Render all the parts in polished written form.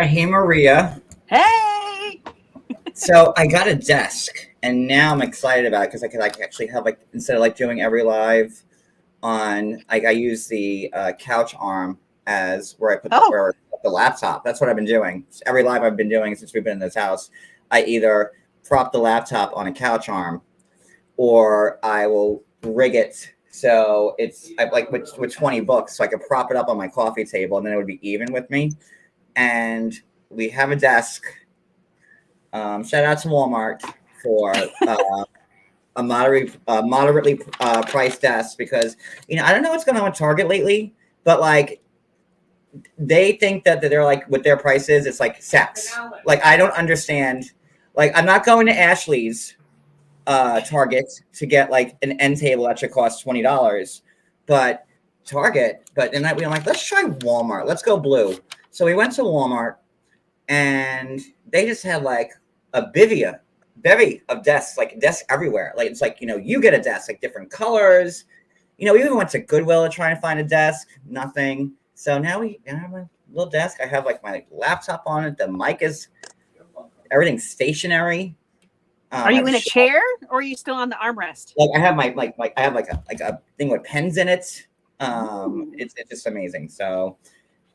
right. Hey, Maria. Hey. So I got a desk, and now I'm excited about it because I could actually have instead of doing every live on I use the couch arm as where I put the laptop. That's what I've been doing. Every live I've been doing since we've been in this house, I either prop the laptop on a couch arm, or I will rig it so it's with 20 books, so I could prop it up on my coffee table, and then it would be even with me. And we have a desk. Shout out to Walmart for a moderately priced desk, because I don't know what's going on with Target lately, but they think that they're with their prices, it's like sex. I don't understand. I'm not going to Ashley's Target to get an end table that should cost $20, but Target. But then we were like, let's try Walmart. Let's go blue. So we went to Walmart, and they just had a bevy of desks, desks everywhere. It's you get a desk, different colors. We even went to Goodwill to try and find a desk, nothing. So now I have a little desk. I have my laptop on it. The mic is everything's stationary. Are you in a chair, or are you still on the armrest? I have I have a thing with pens in it. It's just amazing. So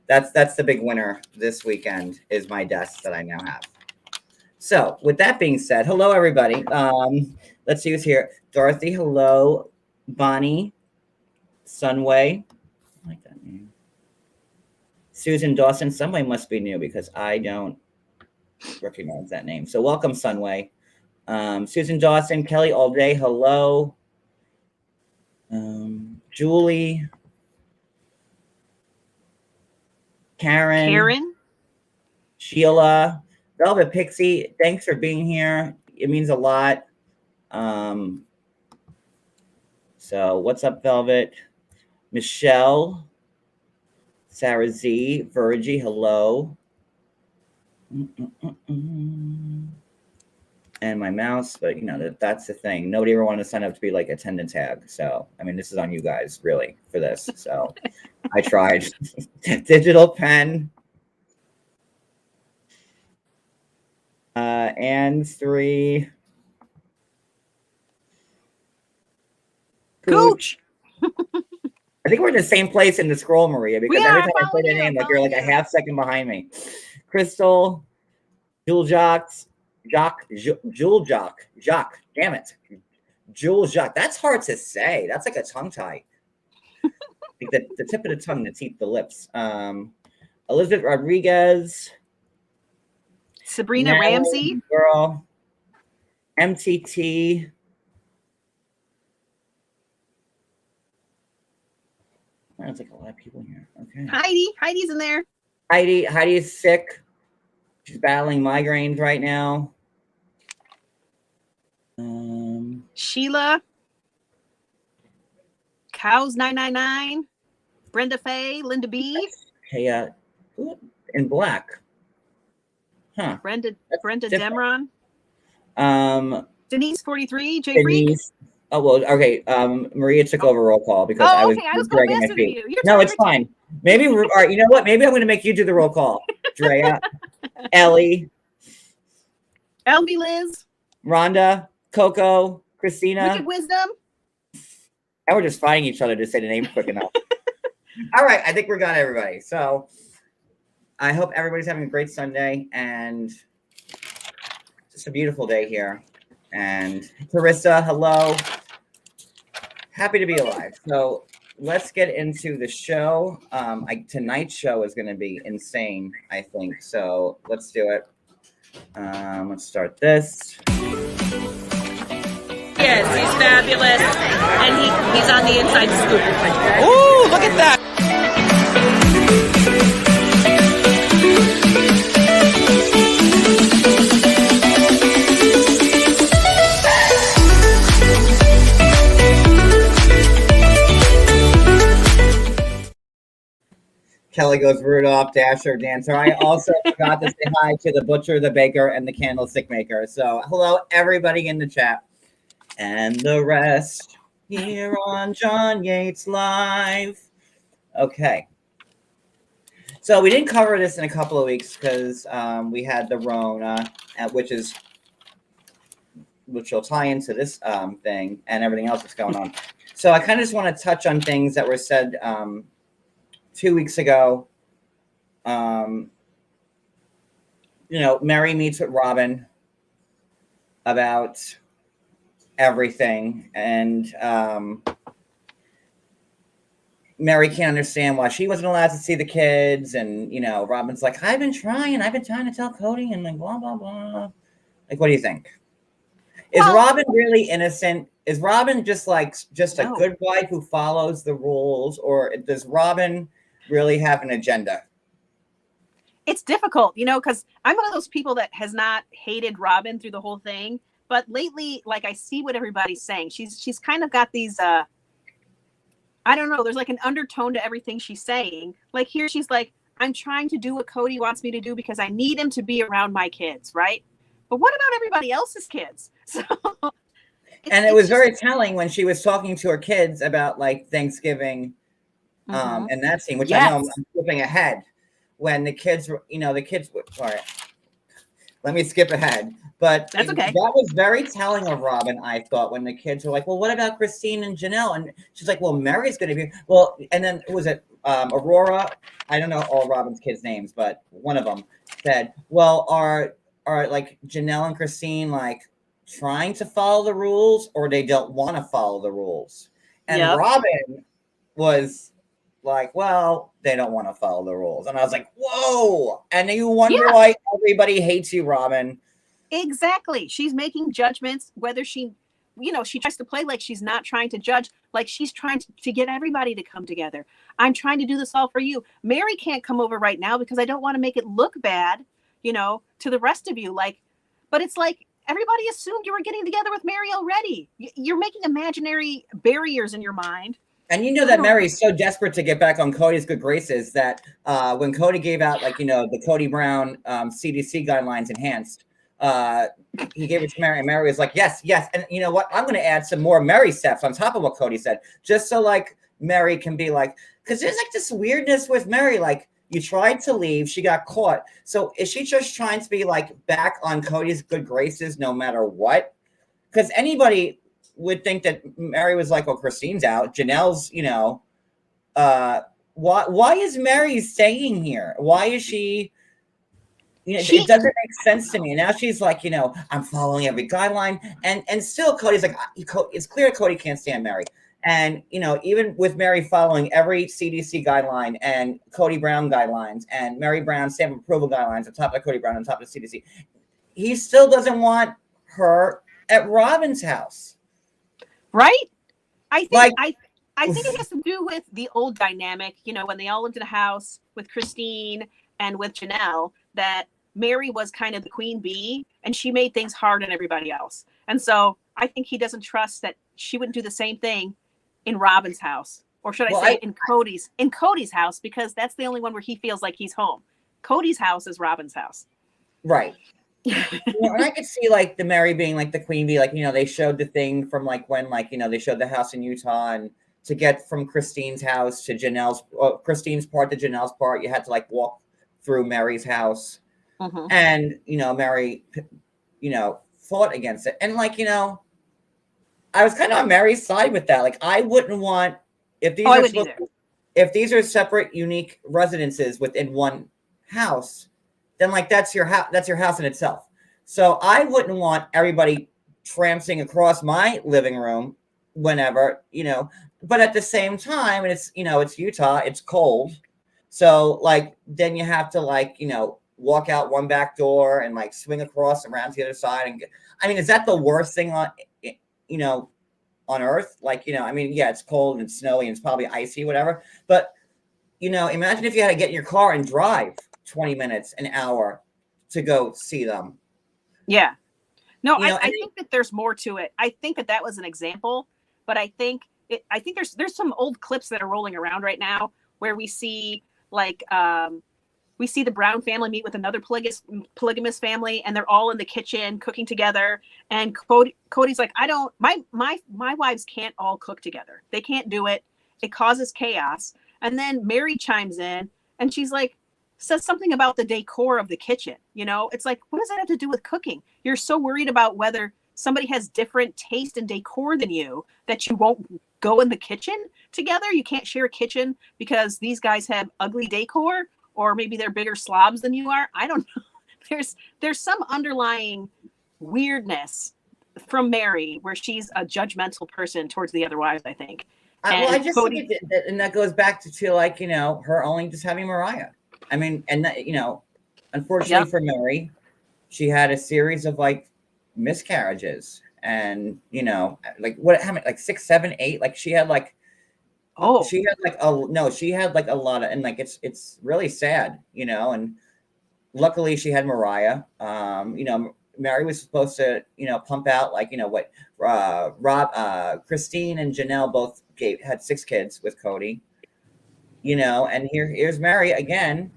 that's the big winner this weekend is my desk that I now have. So with that being said, hello everybody. Let's see who's here. Dorothy, hello. Bonnie, Sunway. I like that name. Susan Dawson. Sunway must be new because I don't recognize that name. So welcome, Sunway. Susan Dawson, Kelly all day, hello. Julie, Karen, Sheila, Velvet Pixie, thanks for being here. It means a lot. So what's up, Velvet? Michelle, Sarah Z, Virgie, hello. And my mouse, but that's the thing. Nobody ever wanted to sign up to be attendance tag. So I mean, this is on you guys really for this. So I tried. Digital pen. And 3. Coach. I think we're in the same place in the scroll, Maria, because every time I say your name, you're a half second behind me. Crystal, Jewel Jacques, Jacques, damn it. Jewel Jacques. That's hard to say. That's like a tongue tie. the tip of the tongue, the teeth, the lips. Elizabeth Rodriguez. Sabrina Ramsey. Girl. MTT. There's a lot of people here. Okay. Heidi's in there. Heidi is sick. She's battling migraines right now. Sheila. Cows 999. Brenda Faye. Linda B. Hey, in black. Huh. Brenda Demron. Denise 43. Jay Denise. Freak. Oh, well, okay. Maria took over roll call because I was dragging my feet. No, it's fine. Maybe, all right, you know what? Maybe I'm going to make you do the roll call. Drea, Ellie, LB Liz, Rhonda, Coco, Christina. Wicked Wisdom. And we're just fighting each other to say the name quick enough. All right, I think we're got everybody. So I hope everybody's having a great Sunday, and just a beautiful day here. And Carissa, hello. Happy to be alive. So let's get into the show. Tonight's show is going to be insane, I think. So let's do it. Let's start this. Yes, he's fabulous, and he's on the inside scoop. Ooh, look at that. Kelly goes Rudolph, Dasher, Dancer. I also forgot to say hi to the butcher, the baker, and the candlestick maker. So hello, everybody in the chat. And the rest here on John Yates Live. Okay. So we didn't cover this in a couple of weeks because we had the Rona, which will tie into this thing and everything else that's going on. So I kind of just want to touch on things that were said 2 weeks ago. Mary meets with Robin about everything, and Mary can't understand why she wasn't allowed to see the kids, and Robin's like, I've been trying to tell Kody, and like blah blah blah. Like, what do you think? Is Robin really innocent? Is Robin just a good wife who follows the rules, or does Robin really have an agenda? It's difficult, because I'm one of those people that has not hated Robin through the whole thing. But lately, like, I see what everybody's saying. She's kind of got these, I don't know, there's like an undertone to everything she's saying. Like here, she's like, I'm trying to do what Kody wants me to do because I need him to be around my kids, right? But what about everybody else's kids? So, and it was very telling when she was talking to her kids about like Thanksgiving, and that scene, which I know I'm skipping ahead. When the kids were, sorry, let me skip ahead. But that's okay. That was very telling of Robin, I thought, when the kids were like, well, what about Christine and Janelle? And she's like, well, Mary's going to be, well, and then was it Aurora? I don't know all Robin's kids' names, but one of them said, well, are like Janelle and Christine like trying to follow the rules, or they don't want to follow the rules? And Robin was like, well, they don't want to follow the rules. And I was like, whoa. And you wonder why everybody hates you, Robin. Exactly. She's making judgments, whether she tries to play like she's not trying to judge, like she's trying to get everybody to come together. I'm trying to do this all for you. Mary can't come over right now because I don't want to make it look bad, to the rest of you. Like, but it's like everybody assumed you were getting together with Mary already. You're making imaginary barriers in your mind. And that Mary's so desperate to get back on Kody's good graces that when Kody gave out, like, the Kody Brown CDC guidelines enhanced, he gave it to Mary, and Mary was like, yes. And you know what? I'm going to add some more Mary steps on top of what Kody said, just so like Mary can be like, because there's like this weirdness with Mary, like you tried to leave, she got caught. So is she just trying to be like back on Kody's good graces no matter what? Because anybody would think that Mary was like, well, Christine's out. Janelle's, why is Mary staying here? Why is she, it doesn't make sense to me. Now she's like, I'm following every guideline. And still Kody's like, it's clear Kody can't stand Mary. And, even with Mary following every CDC guideline and Kody Brown guidelines and Mary Brown stamp of approval guidelines on top of Kody Brown, on top of the CDC, he still doesn't want her at Robin's house. Right? I think it has to do with the old dynamic, when they all lived in a house with Christine and with Janelle, that Mary was kind of the queen bee and she made things hard on everybody else. And so I think he doesn't trust that she wouldn't do the same thing in Robin's house, or should I say in Kody's house, because that's the only one where he feels like he's home. Kody's house is Robin's house. Right. And I could see like the Mary being like the queen bee, like, they showed the thing from like when, like, they showed the house in Utah, and to get from Christine's house to Christine's part to Janelle's part, you had to like walk through Mary's house. Mm-hmm. And, Mary, fought against it. And like, I was kind of on Mary's side with that. Like, I wouldn't want, if these are separate, unique residences within one house, then like that's your house in itself. So I wouldn't want everybody tramping across my living room whenever, but at the same time, and it's, it's Utah, it's cold. So like, then you have to like, walk out one back door and like swing across around to the other side. And is that the worst thing on earth? Like, yeah, it's cold and snowy and it's probably icy, whatever. But, imagine if you had to get in your car and drive 20 minutes, an hour to go see them. Yeah. No, I think that there's more to it. I think that was an example, but I think there's some old clips that are rolling around right now where we see like, we see the Brown family meet with another polygamous family, and they're all in the kitchen cooking together. And Kody's like, my wives can't all cook together. They can't do it. It causes chaos. And then Mary chimes in and she's like, says something about the decor of the kitchen. You know, it's like, what does that have to do with cooking? You're so worried about whether somebody has different taste and decor than you that you won't go in the kitchen together. You can't share a kitchen because these guys have ugly decor, or maybe they're bigger slobs than you are. I don't know. There's some underlying weirdness from Mary where she's a judgmental person towards the other wives, I think. Well, I just think and that goes back to like, you know, her only just having Mariah. I mean, and that, you know, unfortunately for Mary, she had a series of like miscarriages, and you know, like how many, like 6, 7, 8, like she had like she had like she had like a lot of, and like it's really sad, you know. And luckily she had Mariah. You know, Mary was supposed to, you know, pump out like, you know, what Christine and Janelle both had 6 kids with Kody, you know. And here's Mary again,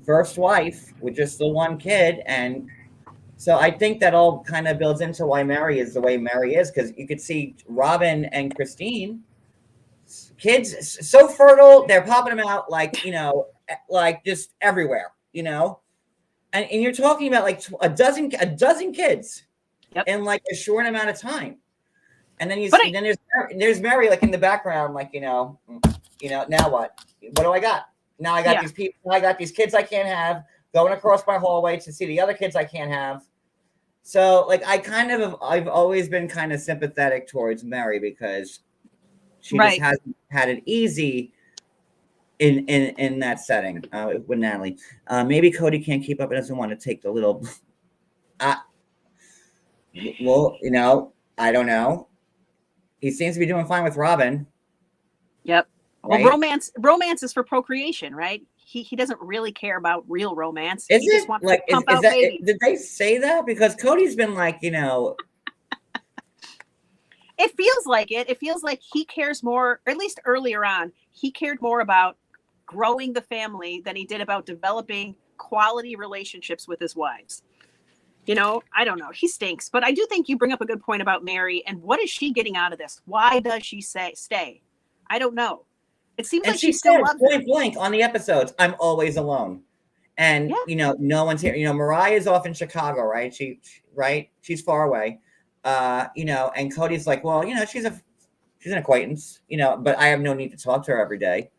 first wife with just the 1 kid. And so I think that all kind of builds into why Mary is the way Mary is, because you could see Robin and Christine, kids so fertile, they're popping them out like, you know, like just everywhere, you know. And you're talking about like a dozen kids in like a short amount of time. And then then there's Mary like in the background, like, you know, now what do I got? Now I got these people, I got these kids I can't have going across my hallway to see the other kids I can't have. So like I've always been kind of sympathetic towards Mary, because she just hasn't had it easy in that setting with Natalie. Maybe Kody can't keep up and doesn't want to take the little well, you know, I don't know. He seems to be doing fine with Robin. Yep. Right? Well, romance is for procreation, right? He doesn't really care about real romance. Is he it just wants like to pump out babies. Did they say that? Because Cody's been like, you know, it feels like it. It feels like he cares more, or at least earlier on, he cared more about growing the family than he did about developing quality relationships with his wives. You know, I don't know. He stinks. But I do think you bring up a good point about Mary, and what is she getting out of this? Why does she stay? I don't know. It seems like she still loves point blank on the episodes, I'm always alone. And you know, no one's here. You know, Mariah's off in Chicago, right? She's far away. You know, and Cody's like, well, you know, she's an acquaintance, you know, but I have no need to talk to her every day.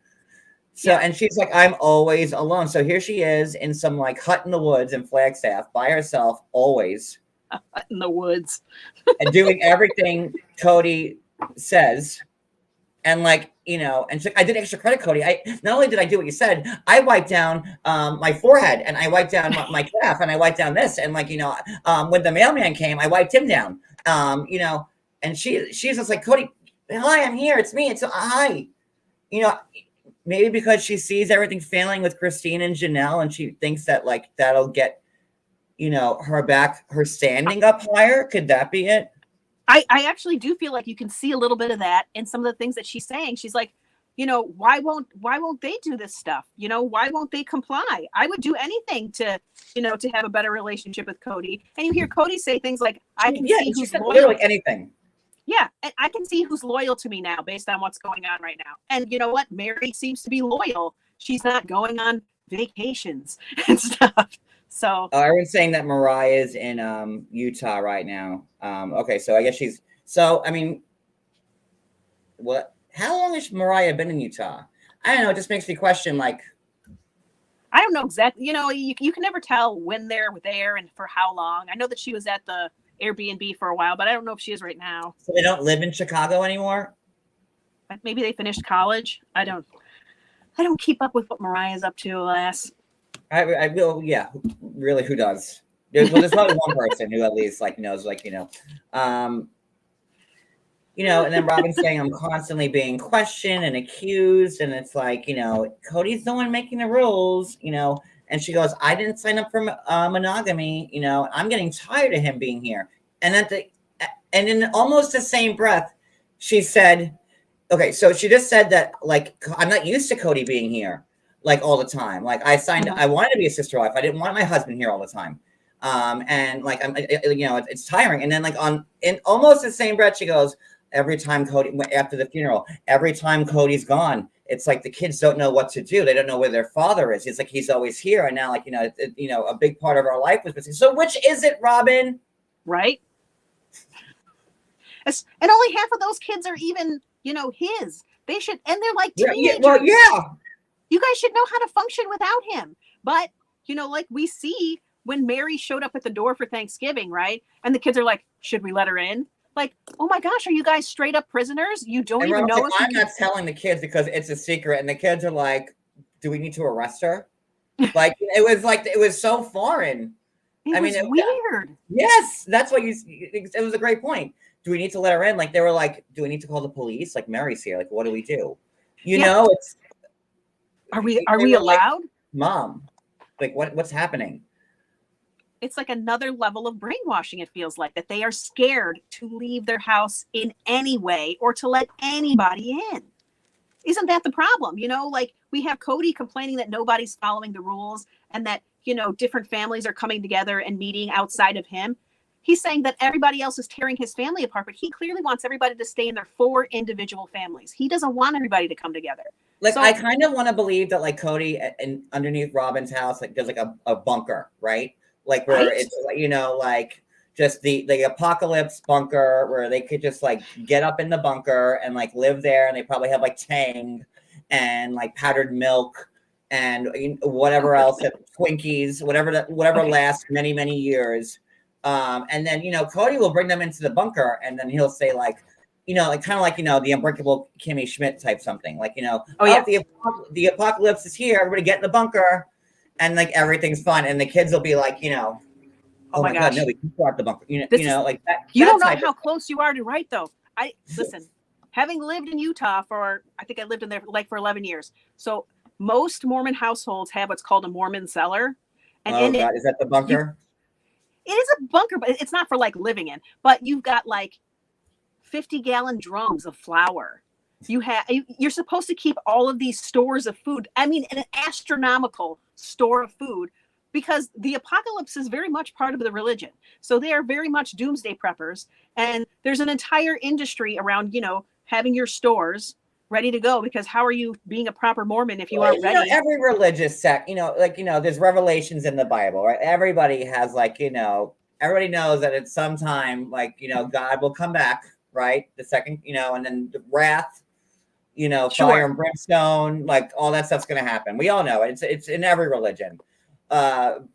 So, and she's like, I'm always alone. So here she is in some like hut in the woods in Flagstaff by herself, always. A hut in the woods. And doing everything Kody says. And like, you know, and she's like, I did extra credit, Kody. Not only did I do what you said, I wiped down my forehead, and I wiped down my calf, and I wiped down this. And like, you know, when the mailman came, I wiped him down. You know, and she's just like, Kody, hi, I'm here. It's me. It's hi. You know, maybe because she sees everything failing with Christine and Janelle, and she thinks that like that'll get, you know, her standing up higher. Could that be it? I actually do feel like you can see a little bit of that in some of the things that she's saying. She's like, you know, why won't they do this stuff? You know, why won't they comply? I would do anything to, you know, to have a better relationship with Kody. And you hear Kody say things like, I can see who's loyal. Literally anything. Yeah, and I can see who's loyal to me now based on what's going on right now. And you know what? Mary seems to be loyal. She's not going on vacations and stuff. So everyone's saying that Mariah is in Utah right now. Okay, so I guess I mean, what? How long has Mariah been in Utah? I don't know. It just makes me question, like, I don't know exactly. You know, you can never tell when they're there and for how long. I know that she was at the Airbnb for a while, but I don't know if she is right now. So they don't live in Chicago anymore? Maybe they finished college. I don't keep up with what Mariah's up to, alas. I will, yeah. Really, who does? There's probably one person who at least like knows, like, you know. You know, and then Robin's saying I'm constantly being questioned and accused, and it's like, you know, Cody's the one making the rules, you know. And she goes, I didn't sign up for monogamy, you know. I'm getting tired of him being here. And and in almost the same breath, she said, okay, so she just said that like I'm not used to Kody being here like all the time. Like I wanted to be a sister wife. I didn't want my husband here all the time. And like you know, it's tiring. And then like in almost the same breath, she goes, every time Kody, after the funeral, every time Cody's gone, it's like the kids don't know what to do. They don't know where their father is. It's like he's always here, and now, like, a big part of our life was missing. So which is it, Robin? Right. And only half of those kids are even, his. They should, and they're like teenagers. Well, yeah. You guys should know how to function without him. But, like we see when Mary showed up at the door for Thanksgiving, right? And the kids are like, should we let her in? Like, oh my gosh, are you guys straight up prisoners? You don't even know. I'm not telling the kids because it's a secret. And the kids are like, do we need to arrest her? Like, it was so foreign. It was weird. Yes, that's what it was a great point. Do we need to let her in? Like, they were like, do we need to call the police? Like, Mary's here. Like, what do we do? It's. Are we allowed? Like, Mom, like, what's happening? It's like another level of brainwashing. It feels like that they are scared to leave their house in any way or to let anybody in. Isn't that the problem? Like we have Kody complaining that nobody's following the rules and that, different families are coming together and meeting outside of him. He's saying that everybody else is tearing his family apart, but he clearly wants everybody to stay in their 4 individual families. He doesn't want everybody to come together. Like, I kind of want to believe that, like, Kody and underneath Robin's house, like, there's like a bunker, right? Like where it's, like just the apocalypse bunker where they could just like get up in the bunker and like live there, and they probably have like Tang and like powdered milk and whatever else, Twinkies, whatever lasts many years. And then Kody will bring them into the bunker, and then he'll say like, like kind of like the Unbreakable Kimmy Schmidt type something, like the apocalypse is here, everybody get in the bunker. And like everything's fun, and the kids will be like, oh my God, no, we can go out the bunker. Like that. You don't know how close you are to right though. Listen, having lived in Utah I think I lived in there like for 11 years. So most Mormon households have what's called a Mormon cellar. And is that the bunker? It is a bunker, but it's not for like living in. But you've got like 50-gallon drums of flour. You're supposed to keep all of these stores of food. I mean, an astronomical store of food, because the apocalypse is very much part of the religion. So they are very much doomsday preppers. And there's an entire industry around, having your stores ready to go, because how are you being a proper Mormon if you aren't ready? Every religious sect, there's revelations in the Bible, right? Everybody has like, everybody knows that at some time, like, God will come back, right? The second, and then the wrath, Sure. Fire and brimstone, like all that stuff's going to happen. We all know it. It's in every religion. But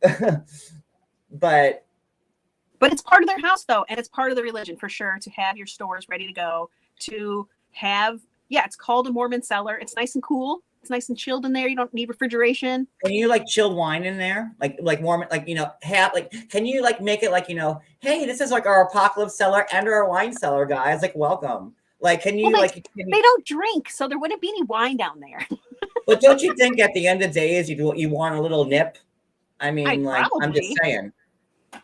it's part of their house though. And it's part of the religion for sure to have your stores ready to go, to have, it's called a Mormon cellar. It's nice and cool. It's nice and chilled in there. You don't need refrigeration. Can you like chilled wine in there? Like Mormon, like, have like, can you like make it like, hey, this is like our apocalypse cellar and our wine cellar, guys. Like, welcome. Like, can you they don't drink, so there wouldn't be any wine down there. But don't you think at the end of the day is you want a little nip? I mean, I'm just saying.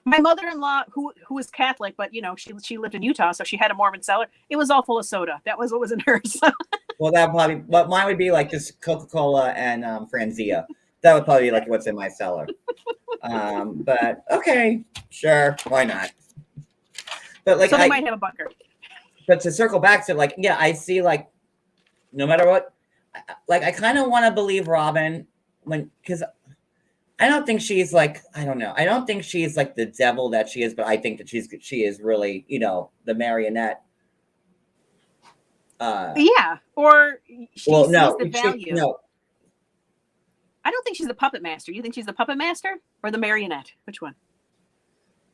My mother-in-law, who was Catholic, but she lived in Utah, so she had a Mormon cellar. It was all full of soda. That was what was in hers. Well, but mine would be like just Coca-Cola and Franzia. That would probably be like what's in my cellar. But okay, sure, why not? But like, so they might have a bunker. But to circle back to like, I see like, no matter what, like I kind of want to believe Robin because I don't think she's like, I don't know. I don't think she's like the devil that she is, but I think that she is really, the marionette. Or she sees the value. No. I don't think she's the puppet master. You think she's the puppet master or the marionette? Which one?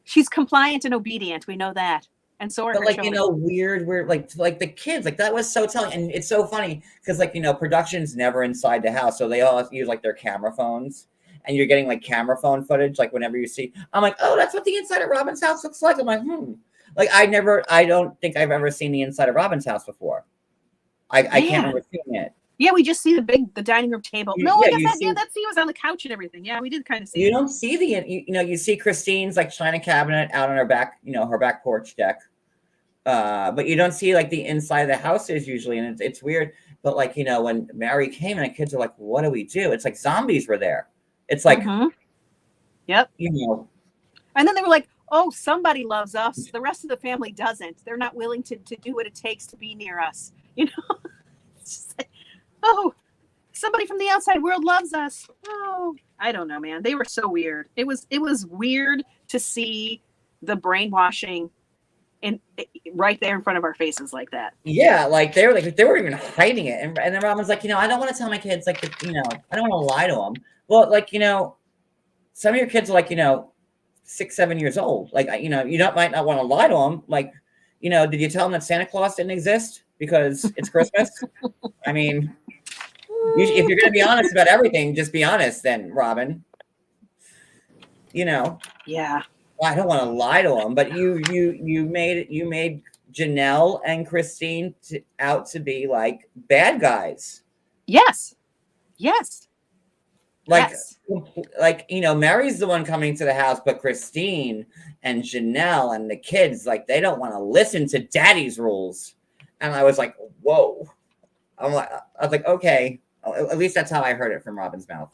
She's compliant and obedient. We know that. And so are her children. Weird, like the kids, like that was so telling. And it's so funny because like, production's never inside the house. So they all use like their camera phones. And you're getting like camera phone footage, like whenever you see, I'm like, oh, that's what the inside of Robin's house looks like. I'm like, like I don't think I've ever seen the inside of Robin's house before. I can't remember seeing it. Yeah, we just see the dining room table. That scene was on the couch and everything. Yeah, we did kind of see. You don't see you see Christine's like china cabinet out on her back, her back porch deck. But you don't see like the inside of the houses usually, and it's weird. But like, when Mary came and the kids are like, what do we do? It's like zombies were there. It's like, yep. And then they were like, oh, somebody loves us. The rest of the family doesn't. They're not willing to do what it takes to be near us. Oh, somebody from the outside world loves us. Oh, I don't know, man. They were so weird. It was weird to see the brainwashing right there in front of our faces like that. Yeah, like they were even hiding it, and then Robin's like, I don't want to tell my kids, like, I don't want to lie to them. Well, like, some of your kids are like, 6, 7 years old. Like, might not want to lie to them. Like, did you tell them that Santa Claus didn't exist because it's Christmas? I mean, if you're gonna be honest about everything, just be honest, then, Robin. Yeah. I don't want to lie to them, but you made Janelle and Christine out to be like bad guys. Yes. Like, yes. Mary's the one coming to the house, but Christine and Janelle and the kids, like, they don't want to listen to daddy's rules. And I was like, whoa. I was like, okay. At least that's how I heard it from Robin's mouth.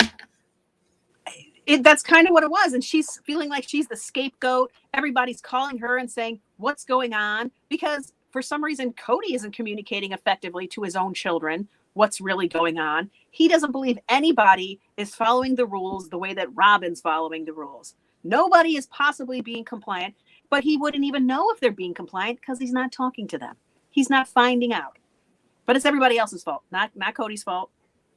That's kind of what it was. And she's feeling like she's the scapegoat. Everybody's calling her and saying, what's going on? Because for some reason, Kody isn't communicating effectively to his own children what's really going on. He doesn't believe anybody is following the rules the way that Robin's following the rules. Nobody is possibly being compliant, but he wouldn't even know if they're being compliant because he's not talking to them. He's not finding out. But it's everybody else's fault, not Kody's fault.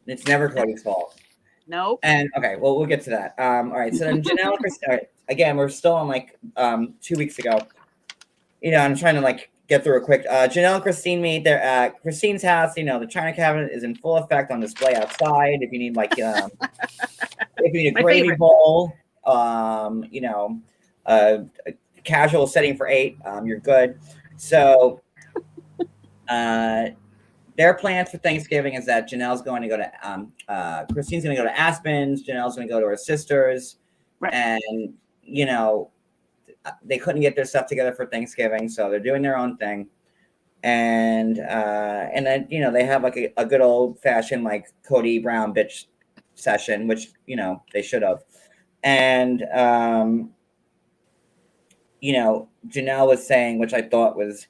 It's never Kody's fault. Nope. And okay, well, we'll get to that. All right, so then Janelle and Christine, again, we're still on like 2 weeks ago. I'm trying to like get through it quick. Janelle and Christine meet. They're at Christine's house. The china cabinet is in full effect on display outside. If you need like, if you need a gravy bowl, a casual setting for 8, you're good. So, their plans for Thanksgiving is that Janelle's going to go to, Christine's going to go to Aspen's. Janelle's going to go to her sister's. Right. And, they couldn't get their stuff together for Thanksgiving, so they're doing their own thing. And then, they have like a good old fashioned like Kody Brown bitch session, which, they should have. And, Janelle was saying, which I thought was,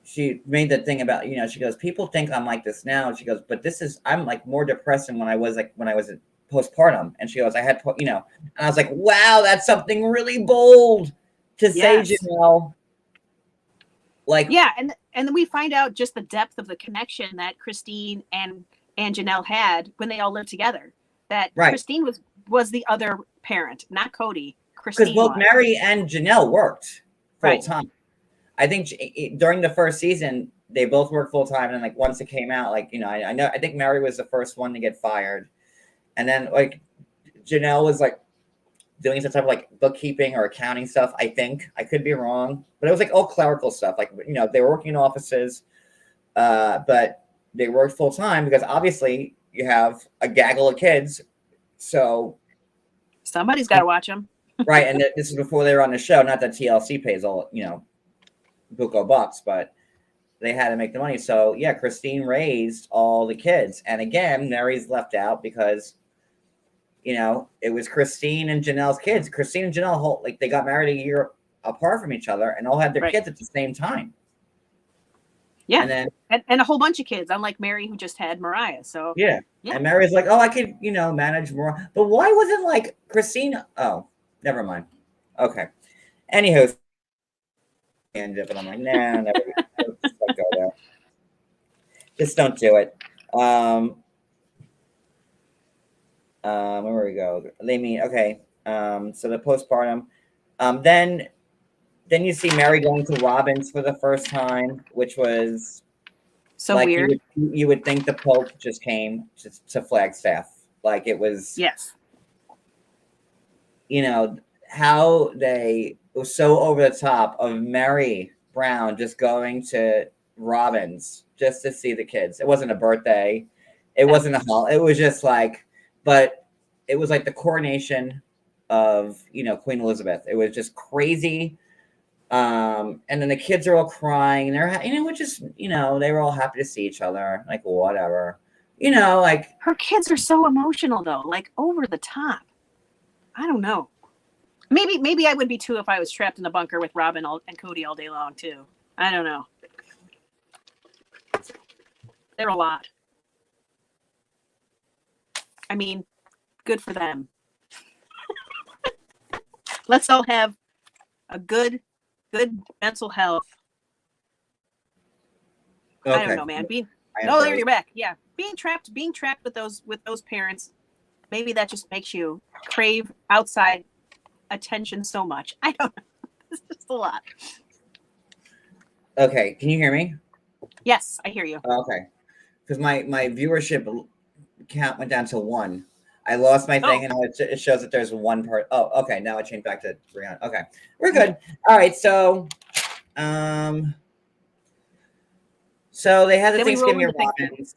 she made the thing about, she goes, people think I'm like this now. She goes, but I'm like more depressed than when I was postpartum. And she goes, and I was like, wow, that's something really bold to say, Janelle. Like, yeah. And then we find out just the depth of the connection that Christine and Janelle had when they all lived together. That right. Christine was the other parent, not Kody. Because both Mary and Janelle worked full time. I think during the first season, they both worked full time. And like once it came out, like, I think Mary was the first one to get fired. And then like Janelle was like doing some type of like bookkeeping or accounting stuff. I think I could be wrong, but it was like all clerical stuff. Like, they were working in offices, but they worked full time because obviously you have a gaggle of kids. So somebody's got to watch them. Right. And this is before they were on the show. Not that TLC pays all, buco bucks, but they had to make the money. So yeah, Christine raised all the kids. And again, Mary's left out because, it was Christine and Janelle's kids. Christine and Janelle, they got married a year apart from each other and all had their kids at the same time. Yeah. And then and a whole bunch of kids, unlike Mary, who just had Mariah. So yeah. And Mary's like, oh, I could, manage more. But why wasn't like Christine? Oh, never mind. Okay. Anywho, but I'm like, nah, never. Just don't go there. Just don't do it. Where we go? They mean okay. So the postpartum. Then you see Mary going to Robin's for the first time, which was so like weird. You would think the Pope just came to Flagstaff. Like it was. Yes. How it was so over the top of Mary Brown just going to Robin's just to see the kids. It wasn't a birthday. It wasn't a holiday. It was just like, but it was like the coronation of, Queen Elizabeth. It was just crazy. And then the kids are all crying and they're, which is, they were all happy to see each other. Like, whatever, like. Her kids are so emotional though, like over the top. I don't know. Maybe I would be too if I was trapped in a bunker with Robin and Kody all day long too. I don't know. They're a lot. I mean, good for them. Let's all have a good mental health. Okay. I don't know, man. There you're back. Yeah, being trapped with those parents, maybe that just makes you crave outside attention so much. I don't know. It's just a lot. Okay, can you hear me? Yes, I hear you. Okay, because my viewership count went down to 1. I lost my thing, and now it shows that there's 1 part. Oh, okay. Now it changed back to 300. Okay, we're good. All right. So, so they had the Thanksgiving of Robin's.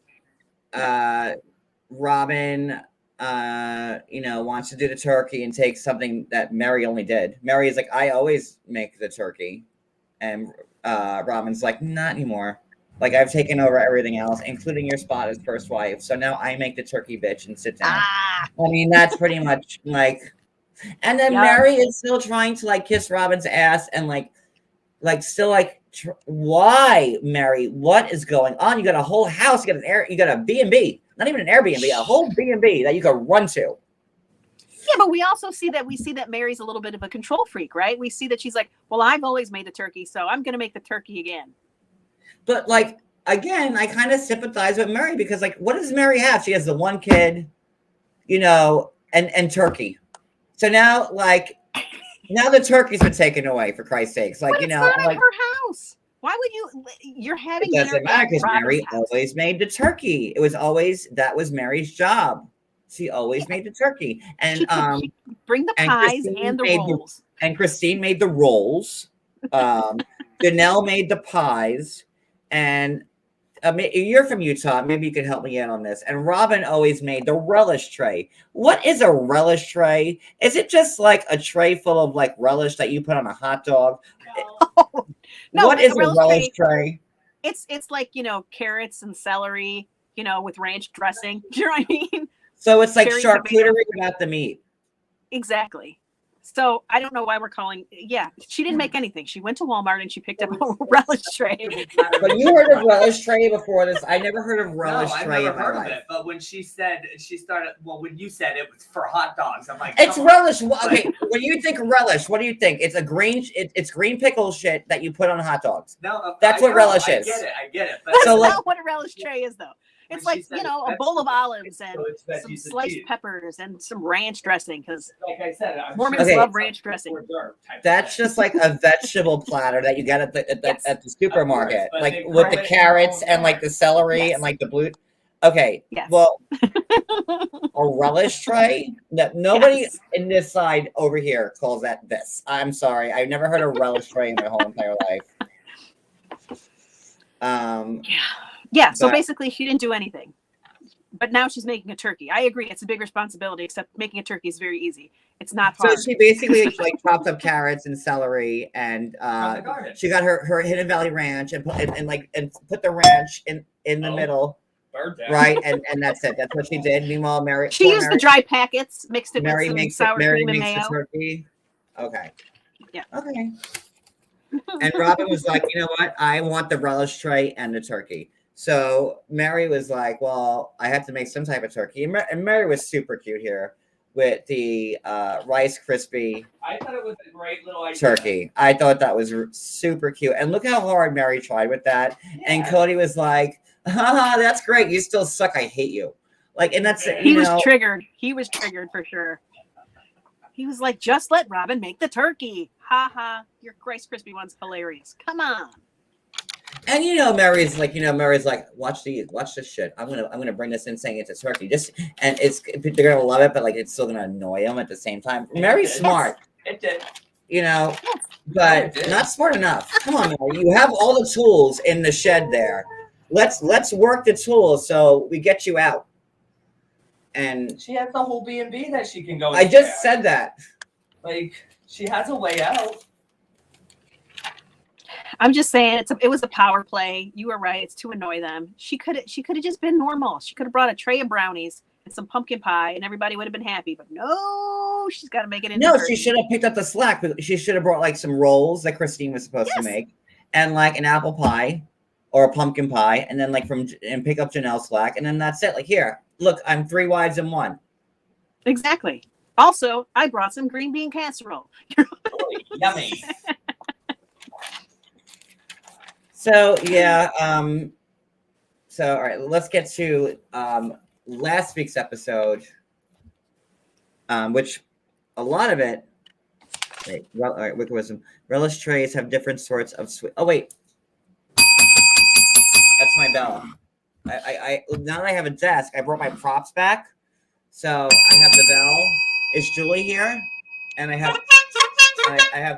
Robin, wants to do the turkey and take something that Mary only did. Mary is like, I always make the turkey, and Robin's like, not anymore. Like, I've taken over everything else, including your spot as first wife. So now I make the turkey, bitch, and sit down. I mean, that's pretty much like. And then Mary is still trying to like kiss Robin's ass and like still like, why, Mary? What is going on? You got a whole house. You got a B&B, not even an Airbnb, a whole B&B that you can run to. Yeah, but we also see that Mary's a little bit of a control freak, right? We see that she's like, well, I've always made the turkey, so I'm going to make the turkey again. But like, again, I kind of sympathize with Mary because like, what does Mary have? She has the 1 kid, and turkey. So now, like, now the turkey's been taken away, for Christ's sakes. Like, but it's not in her house. Why would you're having it doesn't matter because Mary always made the turkey. That was Mary's job. She always made the turkey. And she bring the pies and the rolls. And Christine made the rolls. Janelle made the pies. And you're from Utah. Maybe you could help me out on this. And Robin always made the relish tray. What is a relish tray? Is it just like a tray full of like relish that you put on a hot dog? No, what is a relish tray? It's like, carrots and celery, with ranch dressing. Do you know what I mean? So it's like charcuterie without the meat. Exactly. So I don't know why we're calling. Yeah, she didn't make anything. She went to Walmart and she picked up a relish tray. But you heard of relish tray before this? I never heard of relish tray in my life. I've never heard of it. But when when you said it was for hot dogs, I'm like, it's relish. Okay, when you think relish, what do you think? It's a green. It's green pickle shit that you put on hot dogs. No, that's what relish is. I get it. But that's not what a relish tray is, though. It's like, a bowl of olives and some sliced peppers and some ranch dressing, because like I said, Mormons love ranch dressing. That's just like a vegetable platter that you get at the supermarket, like with the carrots and like the celery and like the blue. Okay, well, a relish tray? Nobody in this side over here calls that this. I'm sorry. I've never heard of relish tray in my whole entire life. Yeah, so basically she didn't do anything. But now she's making a turkey. I agree, it's a big responsibility, except making a turkey is very easy. It's not hard. So she basically like chopped up carrots and celery, and she got her Hidden Valley Ranch and put the ranch in the middle. Right, and that's it. That's what she did. Meanwhile, Mary used the dry packets, mixed it with some sour Mary cream and makes mayo. the turkey. Okay. Yeah. Okay. And Robin was like, you know what? I want the relish tray and the turkey. So Mary was like, well, I have to make some type of turkey. And Mary was super cute here with the Rice Krispie. I thought it was a great little idea. Turkey. I thought that was super cute. And look how hard Mary tried with that. Yeah. And Kody was like, that's great. You still suck. I hate you. Like, and that's, he was triggered. He was triggered for sure. He was like, just let Robin make the turkey. Ha ha. Your Rice Krispie one's hilarious. Come on. And Mary's like, watch this shit. I'm gonna bring this in saying it's a turkey. And they're gonna love it, but like it's still gonna annoy them at the same time. Mary's smart. It did. But not smart enough. Come on, Mary. You have all the tools in the shed there. Let's work the tools so we get you out. And she has the whole B&B that she can go. I just said that. Like, she has a way out. I'm just saying it was a power play. You were right. It's to annoy them. She could have just been normal. She could have brought a tray of brownies and some pumpkin pie and everybody would have been happy. But no, she's got to make it into No, she should have picked up the slack. She should have brought like some rolls that Christine was supposed to make and like an apple pie or a pumpkin pie and then pick up Janelle's slack and then that's it. Like, here, look, I'm 3 wives in one. Exactly. Also, I brought some green bean casserole. Yummy. So yeah, so all right, let's get to last week's episode, which a lot of it. Wait, well, all right, wicked wisdom. Relish trays have different sorts of sweet. Oh wait, that's my bell. I now that I have a desk, I brought my props back, so I have the bell. Is Julie here? And I have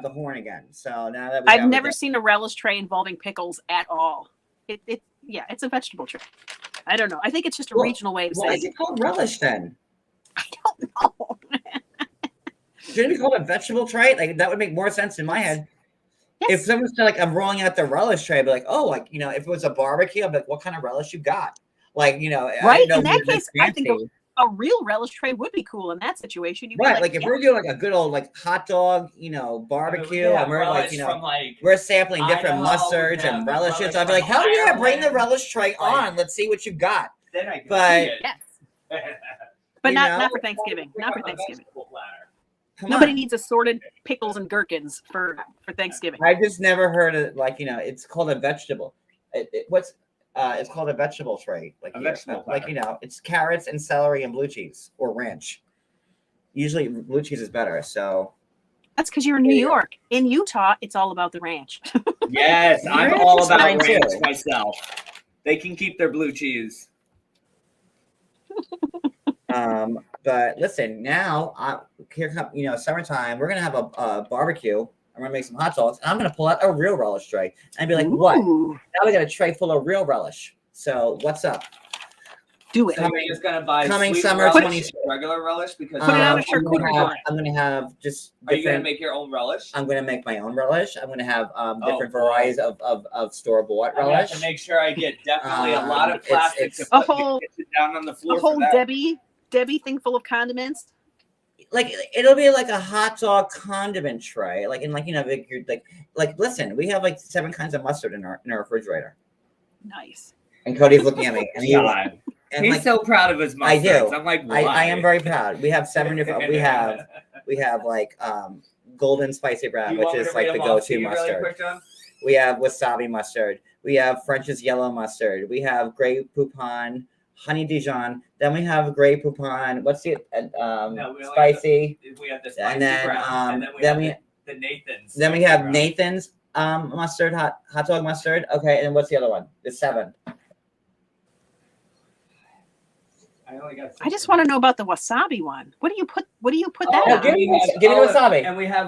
the horn again. So now that I've never seen a relish tray involving pickles at all. It's a vegetable tray. I don't know. I think it's just a regional way of saying. Why is it called relish then? I don't know. Shouldn't it be called a vegetable tray? Like that would make more sense in my head. Yes. If someone said like I'm rolling out the relish tray, I'd be like, oh, like if it was a barbecue, I'd be like, what kind of relish you got? Like right? In that case, I think a real relish tray would be cool in that situation. You'd right, be like if we're doing like a good old like hot dog, barbecue, and we're like we're sampling different mustards and relishes. I'd be like, hell yeah, bring the relish tray on. Let's see what you got. Then I but yes, but not for Thanksgiving. Not for Thanksgiving. Come Nobody on. needs assorted pickles and gherkins for Thanksgiving. I just never heard of it's called a vegetable. It's called a vegetable tray. Like vegetable platter. It's carrots and celery and blue cheese or ranch. Usually blue cheese is better. So that's because you're in New York. In Utah, it's all about the ranch. Yes, I'm Ranch all is about fine, ranch too. myself. They can keep their blue cheese. But listen, now here come summertime. We're gonna have a barbecue. I'm gonna make some hot dogs, and I'm gonna pull out a real relish tray and be like, "What? Ooh. Now we got a tray full of real relish. So what's up? Do it. So you're just gonna buy Coming sweet summer relish, 20. regular relish because Put it on a I'm charcuterie board. gonna have just. Are you gonna different- make your own relish? I'm gonna make my own relish. I'm gonna have different boy. varieties of store bought I'm gonna have relish. to make sure I get definitely a lot of It's- plastic it's- to A put whole- get it down on the floor. A whole for that. Debbie thing full of condiments. Like it'll be like a hot dog condiment tray. Like you're like listen, we have like 7 kinds of mustard in our refrigerator. Nice. And Cody's looking at me, and God. and He's like, so proud of his I mustards. do. I'm like, why? I am very proud. We have 7 different. We have like golden spicy brown, You which want me is to like read the them off go-to to you really mustard. quick, John? We have wasabi mustard. We have French's yellow mustard. We have Grey Poupon, honey Dijon. Then we have Grey Poupon. What's the spicy? We have the spicy And then brown, and then we we have the Nathan's. then we spicy have brown. Nathan's mustard, hot dog mustard. Okay, and what's the other one? The 7. I only got. I just want to know about the wasabi one. What do you put that Oh, on? give me the wasabi. And we have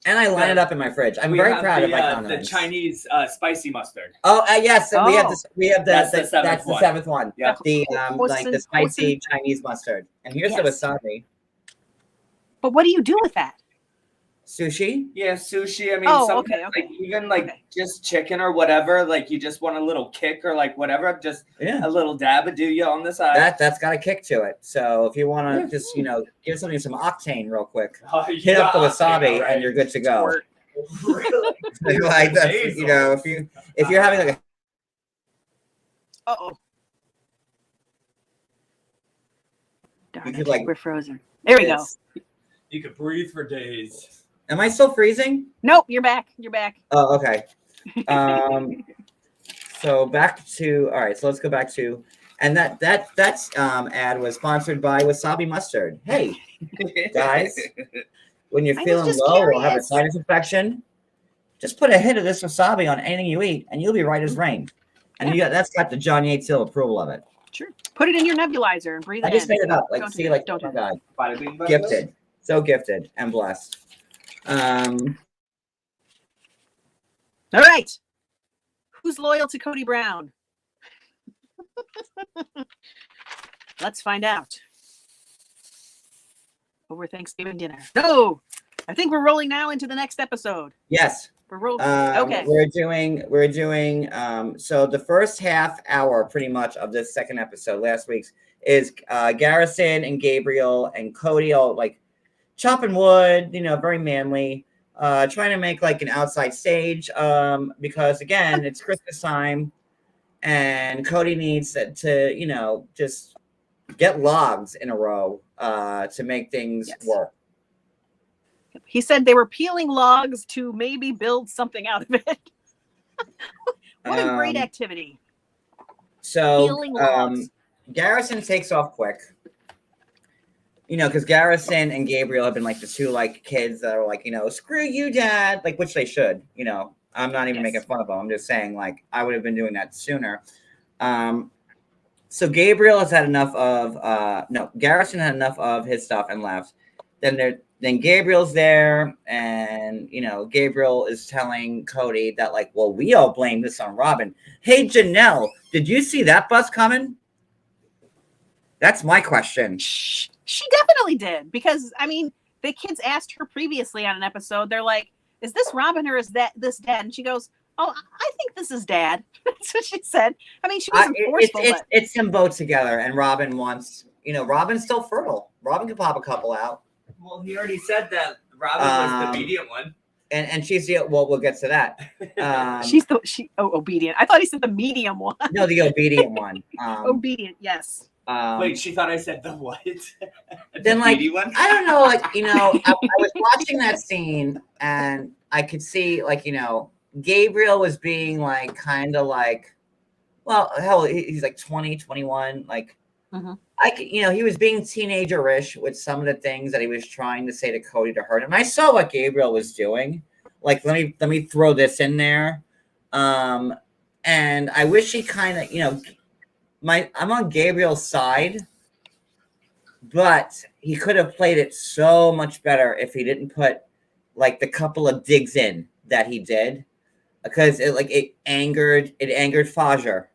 And I line it up in my fridge. I'm very proud of my the condiments. Chinese spicy mustard. Oh yes, we have this. We have That's the that's the 7th one. Yeah. The like the spicy Chinese mustard. And here's the Yes. wasabi. But what do you do with that? Sushi. Yeah, sushi. I mean, Oh, sometimes okay. like even like Okay. just chicken or whatever. Like you just want a little kick or like whatever. Just Yeah. a little dab of do you on the side. That's got a kick to it. So if you want to just give something some octane real quick, Oh, hit up the wasabi right. and you're good to go. Or- Really? Like that's Basil. if you're having like a Uh-oh. Darn You it. could, like- We're frozen. There we go. You could breathe for days. Am I still freezing? Nope, you're back. You're back. Oh, okay. So back to all right. So let's go back to and that ad was sponsored by Wasabi Mustard. Hey guys, when you're I was feeling just low or have a curious. sinus infection, just put a hit of this wasabi on anything you eat, and you'll be right as rain. And that's got the John Yates Hill approval of it. Sure. Put it in your nebulizer and breathe I it just in. made it up. Like Don't see, do like that. Don't oh do my that. God, Bada bing, bada gifted, so gifted and blessed. All right. Who's loyal to Kody Brown? Let's find out. Over Thanksgiving dinner. No, I think we're rolling now into the next episode. Yes. We're rolling. Okay. We're doing so the first half hour pretty much of this second episode, last week's, is Garrison and Gabriel and Kody all like chopping wood, very manly, trying to make like an outside stage because again, it's Christmas time and Kody needs to just get logs in a row to make things work. He said they were peeling logs to maybe build something out of it. What a great activity. So peeling logs. Garrison takes off quick. Because Garrison and Gabriel have been like the two like kids that are like, screw you, Dad, like, which they should. I'm not even making fun of them. I'm just saying, like, I would have been doing that sooner. So Gabriel has had enough of Garrison had enough of his stuff and left. Then Gabriel's there, and Gabriel is telling Kody that, like, well, we all blame this on Robin. Hey, Janelle, did you see that bus coming? That's my question. She definitely did, because the kids asked her previously on an episode. They're like, "Is this Robin or is this Dad?" And she goes, "Oh, I think this is Dad." That's what she said. She wasn't forceful. It's them both together, and Robin wants. Robin's still fertile. Robin could pop a couple out. Well, he already said that Robin was the medium one. And she's the we'll get to that. She's obedient. I thought he said the medium one. No, the obedient one. Obedient, yes. Wait, she thought I said the what? Then, like, I don't know, like, I was watching that scene and I could see, like, Gabriel was being like, kind of like, well, hell, he's like 20, 21, like, he was being teenager-ish with some of the things that he was trying to say to Kody to hurt him. And I saw what Gabriel was doing. Like, let me throw this in there. And I wish he kind of, I'm on Gabriel's side, but he could have played it so much better if he didn't put like the couple of digs in that he did, because it angered Fajer.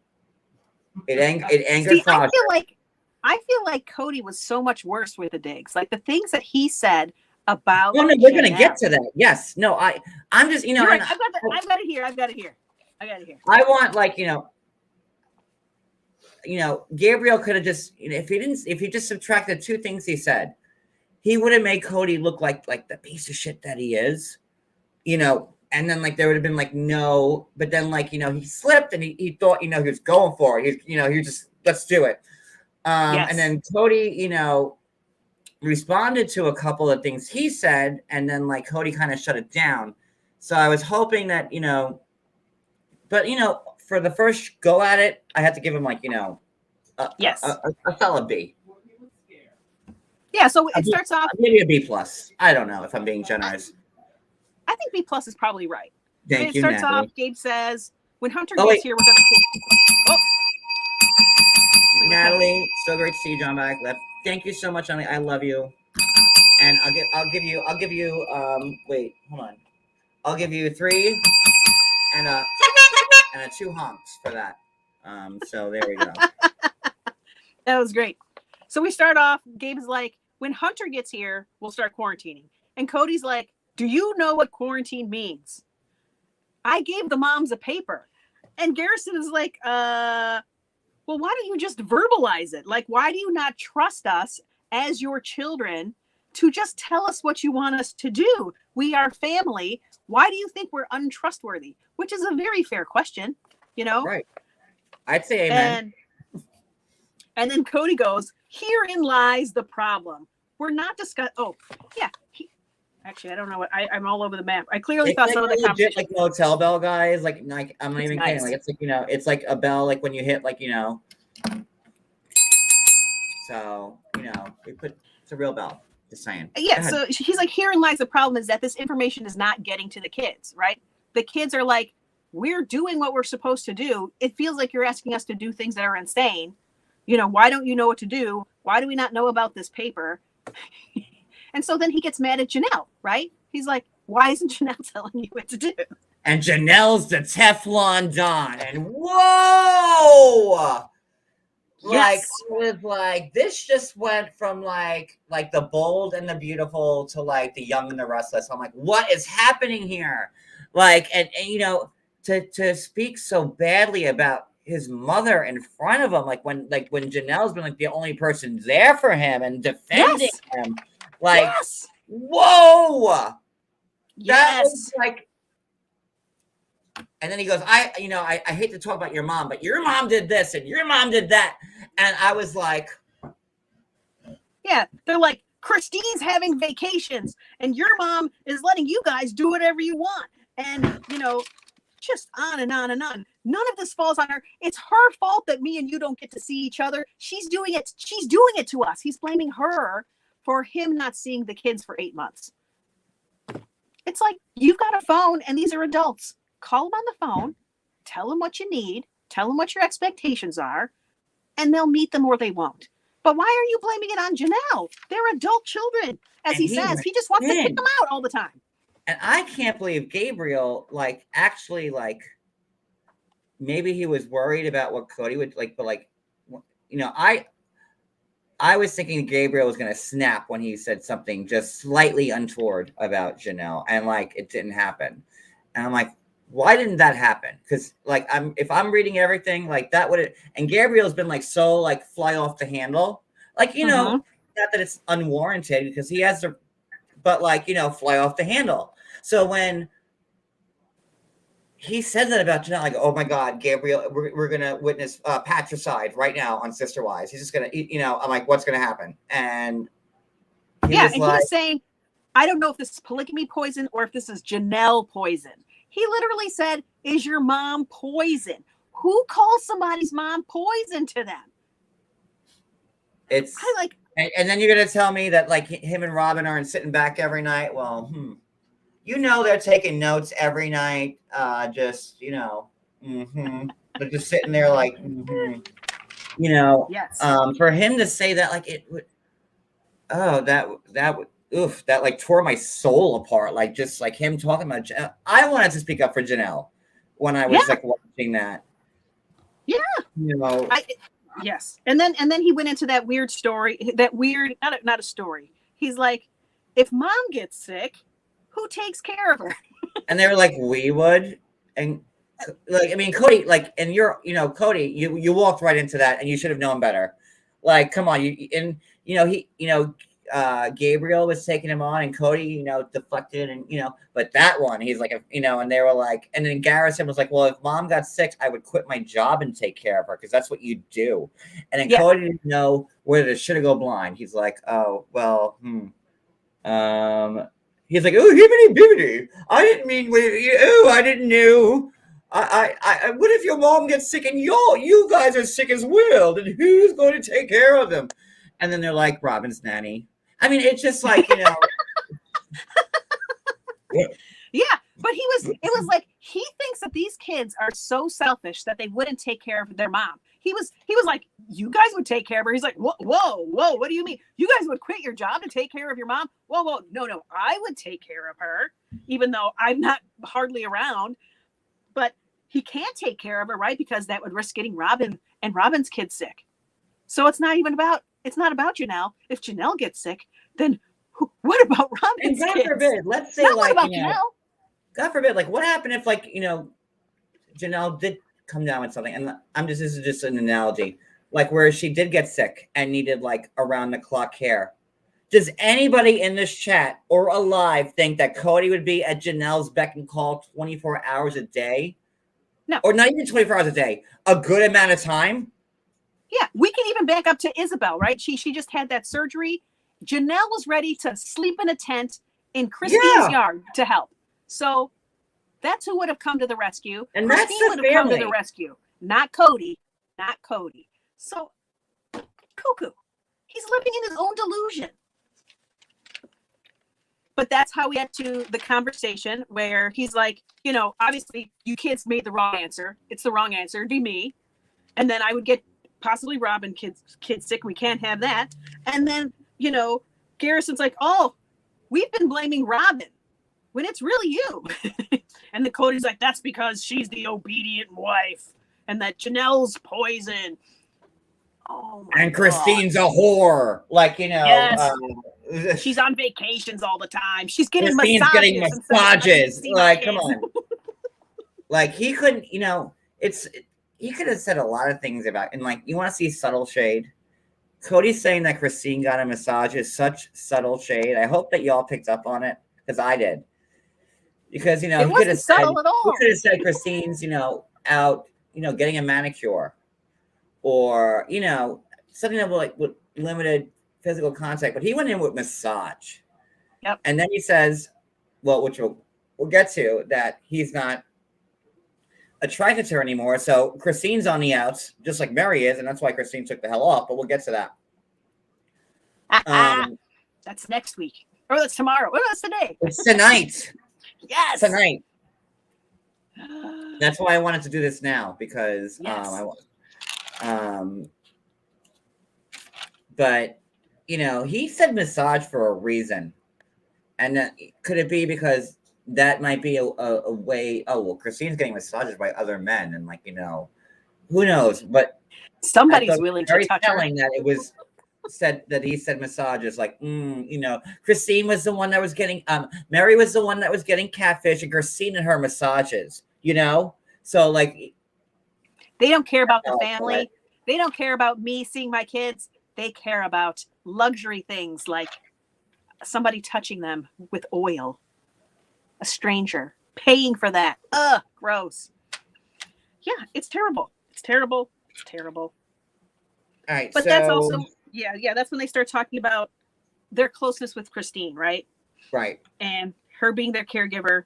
It angered Fajer. I feel like Kody was so much worse with the digs. Like the things that he said about. Well, no, we're gonna get to that. Yes, no, I'm just Right. I've got it here. I want, like, Gabriel could have just, if he just subtracted two things he said, he would have made Kody look like the piece of shit that he is, and then, like, there would have been like, no, but then, like, he slipped and he thought, he was going for it. He just, let's do it. And then Kody, responded to a couple of things he said, and then, like, Kody kind of shut it down. So I was hoping that, but, for the first go at it, I had to give him, like, a solid B. Yeah, so it starts off maybe a B plus. I don't know if I'm being generous. I think B plus is probably right. Thank you, It starts Natalie. off, Gabe says, when Hunter gets here, we're gonna Natalie, so great to see you, John back left. Thank you so much, Natalie. I love you. And I'll give you wait, hold on. I'll give you 3 and a 2 honks for that. So there we go. That was great. So we start off, Gabe's like, when Hunter gets here, we'll start quarantining. And Cody's like, do you know what quarantine means? I gave the moms a paper. And Garrison is like, well, why don't you just verbalize it? Like, why do you not trust us as your children to just tell us what you want us to do? We are family. Why do you think we're untrustworthy? Which is a very fair question, Right. I'd say amen. And then Kody goes, herein lies the problem. We're not discussing. Oh, yeah. Actually, I don't know what I'm all over the map. I clearly thought some of the conversation, like motel bell, guys. Like I'm not even nice. kidding. Like, it's like, it's like a bell, like when you hit, like, So it's a real bell. Just saying. Yeah. So he's like, herein lies the problem, is that this information is not getting to the kids, right? The kids are like, we're doing what we're supposed to do. It feels like you're asking us to do things that are insane. Why don't you know what to do? Why do we not know about this paper? And so then he gets mad at Janelle, right? He's like, why isn't Janelle telling you what to do? And Janelle's the Teflon Don. And whoa! Yes. This just went from like the bold and the beautiful to like the young and the restless. I'm like, what is happening here? Like, and to speak so badly about his mother in front of him, like when Janelle's been like the only person there for him and defending him. Like, whoa! That was like, And then he goes, I hate to talk about your mom, but your mom did this and your mom did that. And I was like, yeah, they're like, Christine's having vacations and your mom is letting you guys do whatever you want. And, just on and on and on. None of this falls on her. It's her fault that me and you don't get to see each other. She's doing it. She's doing it to us. He's blaming her for him not seeing the kids for 8 months. It's like, you've got a phone and these are adults. Call them on the phone, tell them what you need, tell them what your expectations are, and they'll meet them or they won't. But why are you blaming it on Janelle? They're adult children. As he says, he just wants to kick them out all the time. And I can't believe Gabriel, actually, maybe he was worried about what Kody would but I was thinking Gabriel was going to snap when he said something just slightly untoward about Janelle, and it didn't happen. And I'm like, why didn't that happen? Because if I'm reading everything, that would, and Gabriel's been so fly off the handle, not that it's unwarranted because he has to, but fly off the handle. So when he said that about Janelle, oh my God, Gabriel, we're gonna witness patricide right now on Sister Wives. He's just gonna, I'm like, what's gonna happen? And he was saying, I don't know if this is polygamy poison or if this is Janelle poison. He literally said, "Is your mom poison?" Who calls somebody's mom poison to them? It's and then you're gonna tell me that him and Robin aren't sitting back every night. Well, they're taking notes every night. They're just sitting there yes. For him to say that it would, that would. Oof, that tore my soul apart. Him talking about Janelle. I wanted to speak up for Janelle when I was watching that. Yeah. Yes. And then he went into that weird story, not a story. He's like, if mom gets sick, who takes care of her? And they were like, we would. And Kody, and Kody, you walked right into that and you should have known better. Come on, Gabriel was taking him on and Kody, deflected and, but that one, he's and they were and then Garrison was well, if mom got sick, I would quit my job and take care of her because that's what you do. And then Kody didn't know whether to should go blind. He's oh, well, he's oh, hibbity bibbity. I didn't mean, I didn't know. I what if your mom gets sick and you guys are sick as well? Then who's going to take care of them? And then they're Robin's nanny. I mean, it's just Yeah, but it was he thinks that these kids are so selfish that they wouldn't take care of their mom. He was like, you guys would take care of her. He's like, whoa, what do you mean? You guys would quit your job to take care of your mom? Whoa, no, I would take care of her, even though I'm not hardly around. But he can't take care of her, right? Because that would risk getting Robin and Robin's kids sick. So it's not about Janelle. If Janelle gets sick, then what about Robin's and God kids? forbid, let's say what about Janelle? God forbid, what happened if Janelle did come down with something, and this is just an analogy, where she did get sick and needed around the clock care. Does anybody in this chat or alive think that Kody would be at Janelle's beck and call 24 hours a day? No. Or not even 24 hours a day, a good amount of time? Yeah, we can even back up to Isabel, right? She just had that surgery. Janelle was ready to sleep in a tent in Christine's yard to help. So that's who would have come to the rescue. And Christine that's would have come to the rescue, not Kody. So cuckoo. He's living in his own delusion. But that's how we get to the conversation where he's obviously you kids made the wrong answer. It's the wrong answer. It'd be me. And then I would get possibly Robin kids sick. We can't have that. And then, Garrison's oh, we've been blaming Robin when it's really you. And the Kody's that's because she's the obedient wife and that Janelle's poison. Oh my And Christine's a whore. Yes. She's on vacations all the time. She's getting massages. Come on. He couldn't, he could have said a lot of things about, and you want to see subtle shade? Kody saying that Christine got a massage is such subtle shade. I hope that y'all picked up on it because I did. because it he could have wasn't said subtle at all. Christine's out getting a manicure, or something that like with limited physical contact, but he went in with massage. Yep. And then he says, well, which we'll get to, that he's not attracted to her anymore. So Christine's on the outs, just like Mary is, and that's why Christine took the hell off. But we'll get to that. That's next week, or that's tomorrow. Oh, that's today. It's tonight. Yes, tonight. That's why I wanted to do this now, because yes. But he said massage for a reason, and could it be because that might be a way? Oh well, Christine's getting massages by other men, and who knows? But somebody's willing to touch her. That it was said that he said massages, like Christine was the one that was getting Mary was the one that was getting catfish, and Christine and her massages. So like they don't care about the family. They don't care about me seeing my kids. They care about luxury things like somebody touching them with oil, a stranger paying for that. Ugh, gross. Yeah, it's terrible. It's terrible. It's terrible. All right, but that's also that's when they start talking about their closeness with Christine, right? Right. And her being their caregiver,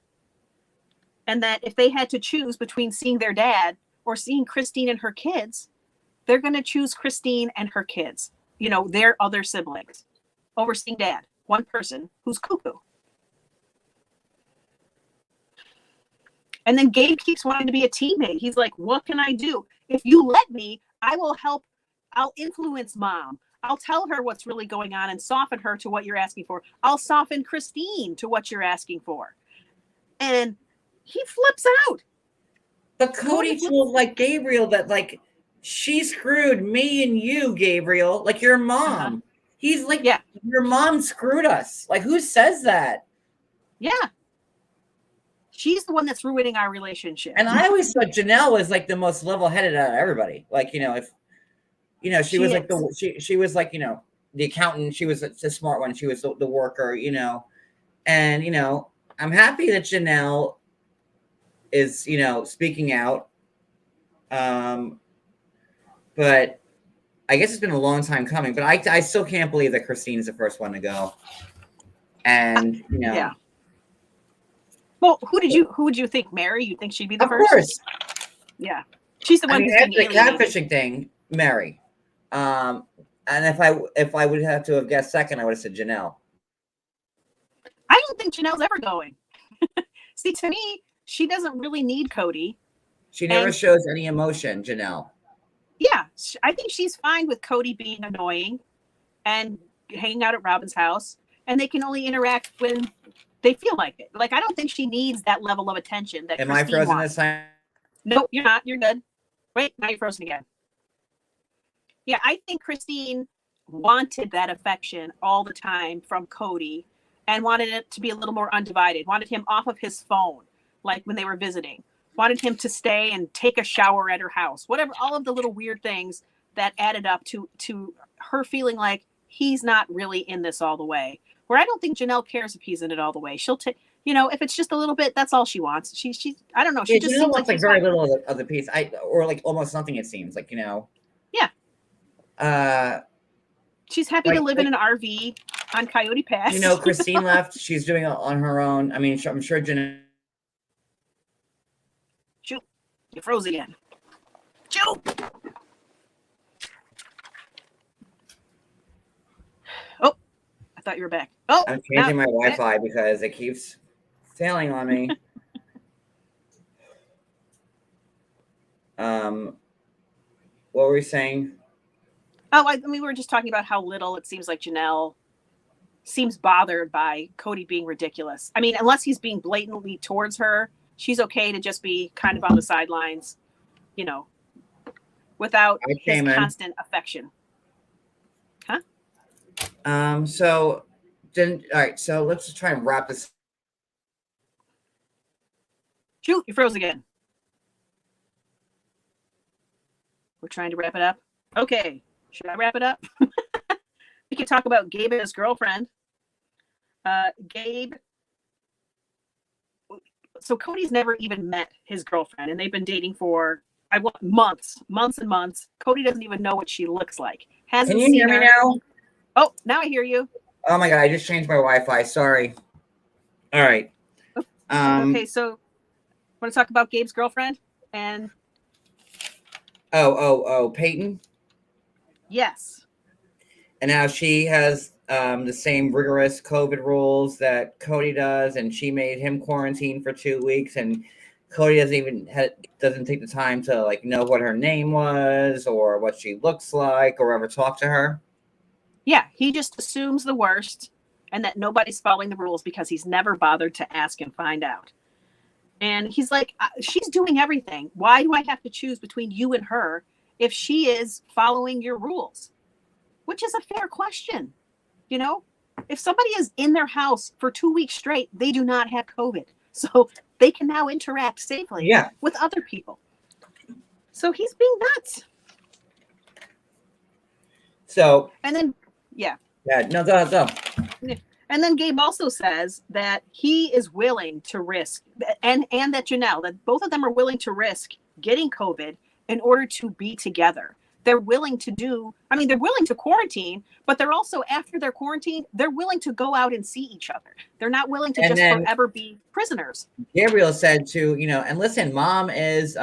and that if they had to choose between seeing their dad or seeing Christine and her kids, they're going to choose Christine and her kids. Their other siblings over seeing dad, one person who's cuckoo. And then Gabe keeps wanting to be a teammate. He's like, what can I do? If you let me, I will help. I'll influence mom. I'll tell her what's really going on and soften her to what you're asking for. I'll soften Christine to what you're asking for. And he flips out. But Kody feels like Gabriel that she screwed me and you, Gabriel, like your mom. Uh-huh. He's like, yeah, your mom screwed us. Like, who says that? Yeah. She's the one that's ruining our relationship. And I always thought Janelle was like the most level-headed out of everybody. Like, if she was like she was like, the accountant, she was the smart one, she was the worker, and I'm happy that Janelle is, speaking out. But I guess it's been a long time coming, but I still can't believe that Christine's the first one to go. And yeah. Well, who would you think? Mary? You think she'd be the first? Of course. Yeah. She's the one who's after the catfishing thing, Mary. And if I would have to have guessed second, I would have said Janelle. I don't think Janelle's ever going. See, to me, she doesn't really need Kody. She never shows any emotion, Janelle. Yeah, I think she's fine with Kody being annoying and hanging out at Robin's house, and they can only interact when they feel like it. Like, I don't think she needs that level of attention that Am Christine I frozen wants. this time? Nope, you're not. You're good. Wait, now you're frozen again. Yeah, I think Christine wanted that affection all the time from Kody and wanted it to be a little more undivided, wanted him off of his phone, like when they were visiting, wanted him to stay and take a shower at her house, whatever, all of the little weird things that added up to her feeling like he's not really in this all the way. Where I don't think Janelle cares if he's in it all the way. She'll take, if it's just a little bit, that's all she wants. She's I don't know. She just seems like very little of the piece. Or like almost nothing, it seems like, Yeah. She's happy to live in an RV on Coyote Pass. Christine left. She's doing it on her own. I mean, I'm sure Janelle. Shoot, you froze again. Shoot. Oh, I thought you were back. Oh, I'm changing my Wi-Fi because it keeps failing on me. What were we saying? Oh, we were just talking about how little it seems like Janelle seems bothered by Kody being ridiculous. I mean, unless he's being blatantly towards her, she's okay to just be kind of on the sidelines, without his constant affection. Huh? So then, all right. So let's just try and wrap this. Shoot, you froze again. We're trying to wrap it up. Okay. Should I wrap it up? We can talk about Gabe and his girlfriend. Gabe so Kody's never even met his girlfriend, and they've been dating for months and months. Kody doesn't even know what she looks like. Hasn't Can you seen hear me her. now? Oh, now I hear you. Oh my god, I just changed my Wi-Fi. Sorry. All right. Okay, so want to talk about Gabe's girlfriend? And Peyton. yes. And now she has the same rigorous COVID rules that Kody does, and she made him quarantine for 2 weeks, and Kody doesn't take the time to like know what her name was or what she looks like or ever talk to her. Yeah, he just assumes the worst and that nobody's following the rules because he's never bothered to ask and find out. And he's like, she's doing everything. Why do I have to choose between you and her if she is following your rules? Which is a fair question. You know, if somebody is in their house for 2 weeks straight, they do not have COVID. So they can now interact safely with other people. So he's being nuts. So, and then, no, go. And then Gabe also says that he is willing to risk, and that Janelle, that both of them are willing to risk getting COVID in order to be together. They're willing to they're willing to quarantine, but they're also, after they're quarantined, they're willing to go out and see each other. They're not willing to just forever be prisoners. Gabriel said to, and listen, mom is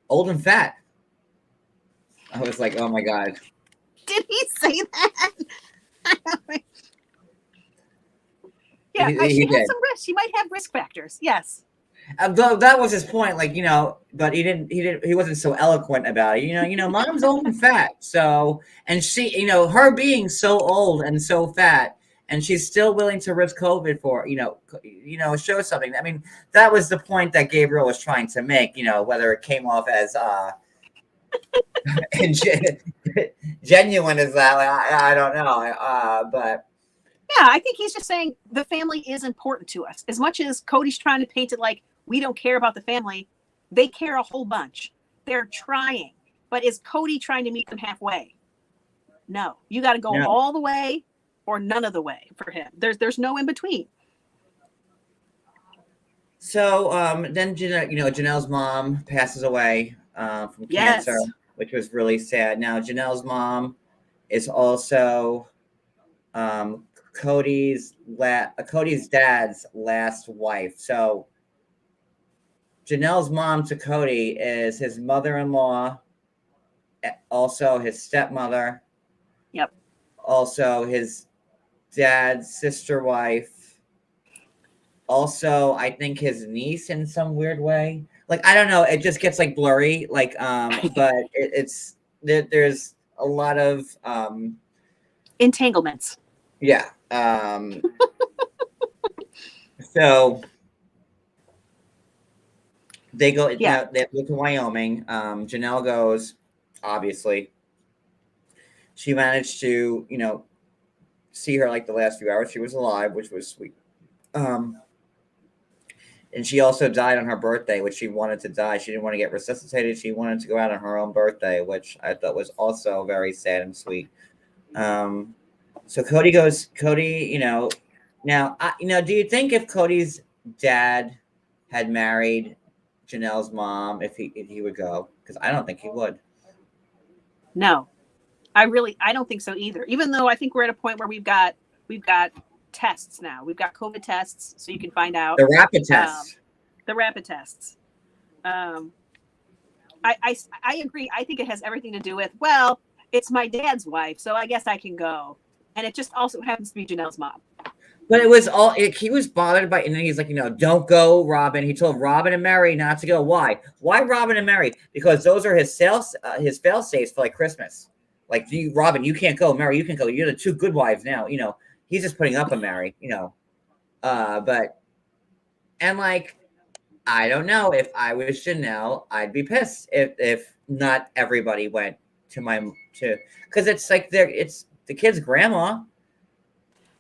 old and fat. I was like, oh my God. Did he say that? Yeah, she has some risk. She might have risk factors. Yes. That was his point, but he wasn't so eloquent about it. Mom's old and fat. So, and she, her being so old and so fat, and she's still willing to risk COVID for, show something. I mean, that was the point that Gabriel was trying to make, whether it came off as, genuine as that, I don't know. But yeah, I think he's just saying the family is important to us. As much as Kody's trying to paint it like we don't care about the family, they care a whole bunch. They're trying. But is Kody trying to meet them halfway? No. You got to go all the way or none of the way for him. There's no in between. So then Janelle's mom passes away from cancer, which was really sad. Now Janelle's mom is also Kody's dad's last wife. So Janelle's mom to Kody is his mother-in-law, also his stepmother. Yep. Also his dad's sister wife. Also, I think his niece in some weird way. Like, I don't know. It just gets like blurry. Like, but there's a lot of entanglements. Yeah. So they go. Yeah. They go to Wyoming. Janelle goes. Obviously, she managed to see her like the last few hours. She was alive, which was sweet. And she also died on her birthday, which she wanted to die. She didn't want to get resuscitated. She wanted to go out on her own birthday, which I thought was also very sad and sweet. So Kody goes, now, do you think if Kody's dad had married Janelle's mom, if he would go? Because I don't think he would. No, I don't think so either. Even though I think we're at a point where we've got tests now. We've got COVID tests, so you can find out the rapid tests. I agree. I think it has everything to do with, well, it's my dad's wife, so I guess I can go. And it just also happens to be Janelle's mom. But it was he was bothered by, and then he's like, don't go, Robin. He told Robin and Mary not to go. Why? Why Robin and Mary? Because those are his fail safes for like Christmas. Like, Robin, you can't go. Mary, you can go. You're the two good wives now. He's just putting up a Mary. But like, I don't know. If I was Janelle, I'd be pissed if not everybody went because it's like it's the kid's grandma.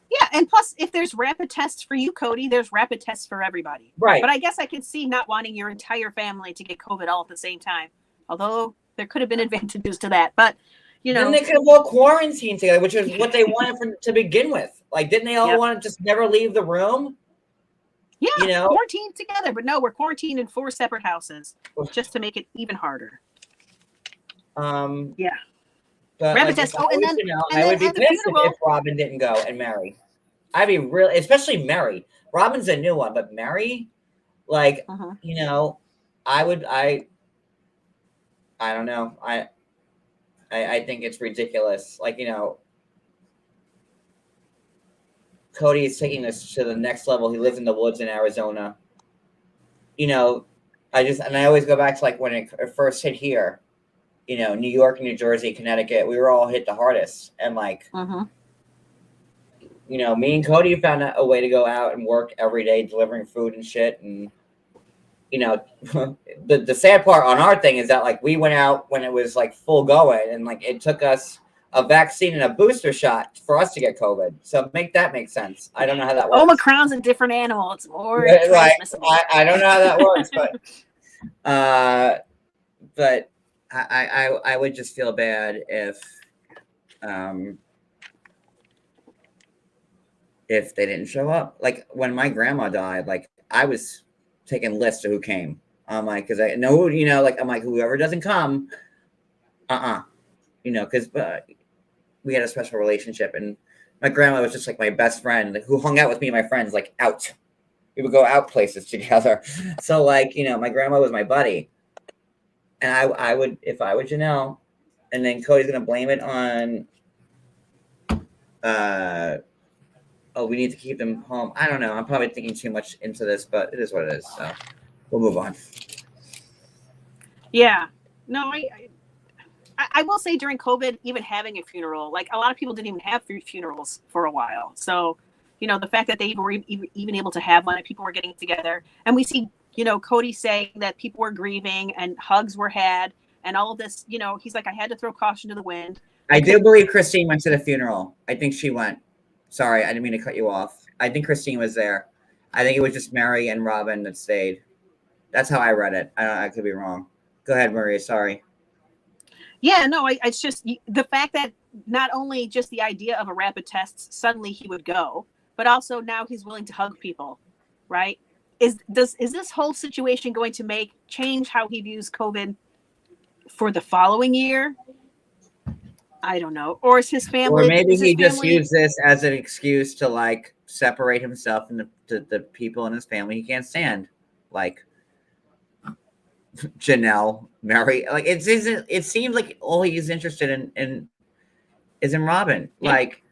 Yeah, and plus, if there's rapid tests for you, Kody, there's rapid tests for everybody. Right. But I guess I could see not wanting your entire family to get COVID all at the same time. Although there could have been advantages to that. But, then they could have all quarantined together, which is what they wanted to begin with. Like, didn't they all want to just never leave the room? Yeah, you know, quarantined together, but no, we're quarantined in 4 separate houses just to make it even harder. Yeah. But Rapid like, test. if I was, you know, and I then would be at the pissed funeral. if Robin didn't go and Mary. I'd be really, especially Mary. Robin's a new one, but Mary, like, you know, I don't know. I think it's ridiculous. Like, you know, Kody is taking this to the next level. He lives in the woods in Arizona. You know, I always go back to like when it first hit here, you know, New York, New Jersey, Connecticut, we were all hit the hardest. And like, you know, me and Kody found a way to go out and work every day delivering food and shit. And, you know, the sad part on our thing is that like we went out when it was like full going, and like it took us a vaccine and a booster shot for us to get COVID. So make sense. I don't know how that works. Omicron's a different animal. It's more transmissible. I don't know how that works, but I would just feel bad if they didn't show up. Like when my grandma died, like I was taking lists of who came. I'm like, because I know, you know, like I'm like, whoever doesn't come, you know, because we had a special relationship, and my grandma was just like my best friend, like, who hung out with me and my friends, like out. We would go out places together. So like, you know, my grandma was my buddy, and I would, if I were Janelle, and then Cody's gonna blame it on, oh, we need to keep them home. I don't know. I'm probably thinking too much into this, but it is what it is. So we'll move on. Yeah. No, I will say during COVID, even having a funeral, like a lot of people didn't even have funerals for a while. So, you know, the fact that they were even able to have one and people were getting together, and we see, you know, Kody saying that people were grieving and hugs were had and all of this, you know, he's like, I had to throw caution to the wind. I do believe Christine went to the funeral. I think she went. Sorry, I didn't mean to cut you off. I think Christine was there. I think it was just Mary and Robin that stayed. That's how I read it. I could be wrong. Go ahead, Maria. Sorry. Yeah, no, it's just the fact that not only just the idea of a rapid test, suddenly he would go, but also now he's willing to hug people, right? Is this whole situation going to change how he views COVID for the following year? I don't know. Or is his family? Or maybe he just used this as an excuse to like separate himself from the people in his family he can't stand, like Janelle, Mary. Like it seems like all he's interested in is in Robin. Yeah. Like,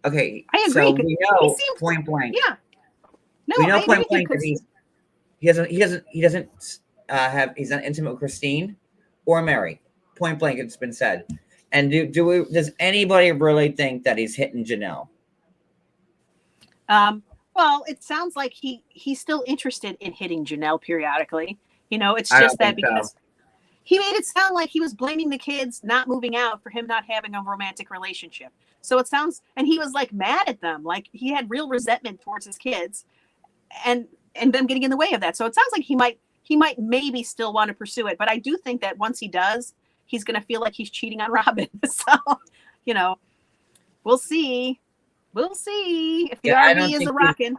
okay, I agree. so we know point blank. Yeah. No, we know I point agree blank that he's not intimate with Christine or Mary. Point blank, it's been said. And does anybody really think that he's hitting Janelle? Well, it sounds like he's still interested in hitting Janelle periodically. You know, it's just that because he made it sound like he was blaming the kids not moving out for him not having a romantic relationship. So it sounds, and he was like mad at them, like he had real resentment towards his kids, and them getting in the way of that. So it sounds like he might maybe still want to pursue it, but I do think that once he does, he's going to feel like he's cheating on Robin. So, you know, we'll see. We'll see if the RV is a rockin'.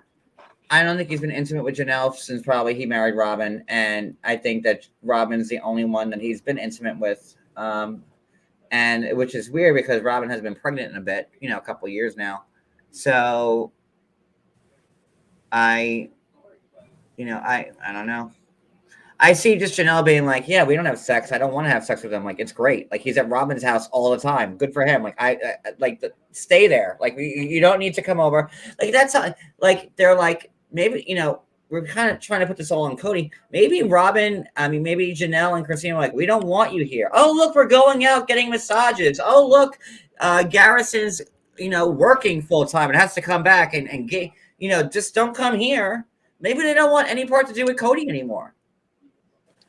I don't think he's been intimate with Janelle since probably he married Robin. And I think that Robin's the only one that he's been intimate with. And which is weird because Robin has been pregnant in a bit, you know, a couple of years now. So I don't know. I see just Janelle being like, yeah, we don't have sex. I don't want to have sex with him. Like, it's great. Like, he's at Robin's house all the time. Good for him. Like, I stay there. Like, you don't need to come over. Like, that's how, like, they're like, maybe, you know, we're kind of trying to put this all on Kody. Maybe maybe Janelle and Christine are like, we don't want you here. Oh, look, we're going out getting massages. Oh, look, Garrison's, you know, working full time and has to come back and get, you know, just don't come here. Maybe they don't want any part to do with Kody anymore.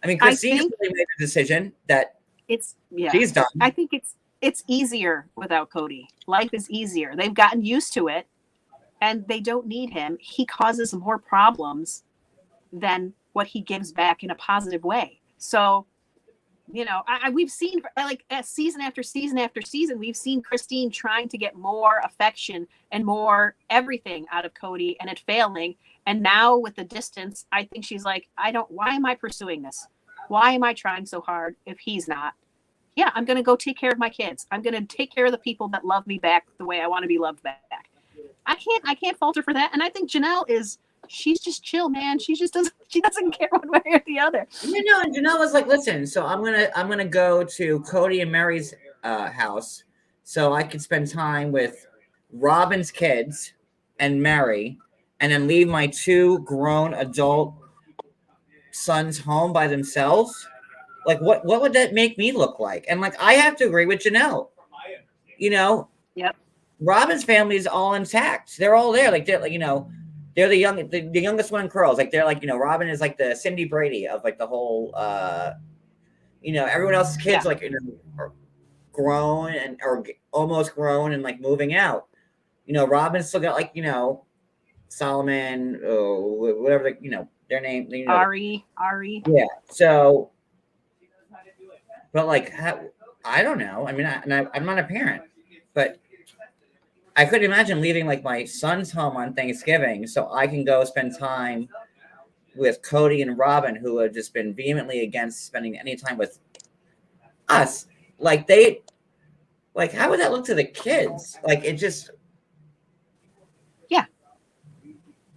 I mean, Christine's really made the decision that she's done. I think it's easier without Kody. Life is easier. They've gotten used to it, and they don't need him. He causes more problems than what he gives back in a positive way. So You know, we've seen like season after season after season, we've seen Christine trying to get more affection and more everything out of Kody, and it failing. And now with the distance, I think she's like, why am I pursuing this? Why am I trying so hard if he's not? Yeah, I'm going to go take care of my kids. I'm going to take care of the people that love me back the way I want to be loved back. I can't falter for that. And I think Janelle she's just chill, man. She doesn't care one way or the other. You know, and Janelle was like, listen, so I'm gonna go to Kody and Mary's house so I can spend time with Robin's kids and Mary, and then leave my 2 grown adult sons home by themselves. Like, what would that make me look like? And like, I have to agree with Janelle. You know, yep. Robin's family is all intact. They're all there. Like, they're like, you know, they're the youngest one in curls. Like, they're like, you know, Robin is like the Cindy Brady of like the whole, you know, everyone else's kids like, you know, are grown or almost grown and like moving out. You know, Robin's still got like, you know, Solomon, whatever, you know, their name. You know, Ari. Yeah. So, but like, I don't know. I mean, I'm not a parent, but I couldn't imagine leaving like my son's home on Thanksgiving so I can go spend time with Kody and Robin, who have just been vehemently against spending any time with us. Like, how would that look to the kids? Like, it just. Yeah.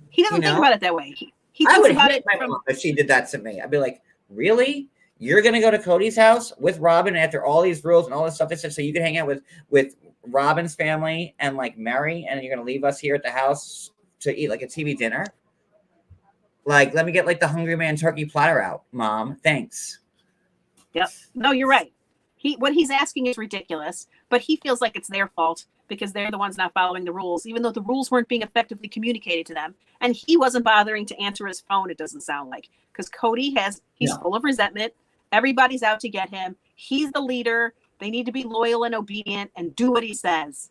He doesn't think about it that way. He I thinks would about hate it my mom if she did that to me. I'd be like, really? You're going to go to Cody's house with Robin after all these rules and all this stuff they said so you can hang out with Robin's family and like Mary, and you're going to leave us here at the house to eat like a TV dinner? Like, let me get like the Hungry Man turkey platter out, Mom. Thanks. Yep. No, you're right. What he's asking is ridiculous, but he feels like it's their fault because they're the ones not following the rules, even though the rules weren't being effectively communicated to them. And he wasn't bothering to answer his phone, it doesn't sound like, because Kody he's full of resentment. Everybody's out to get him. He's the leader. They need to be loyal and obedient and do what he says.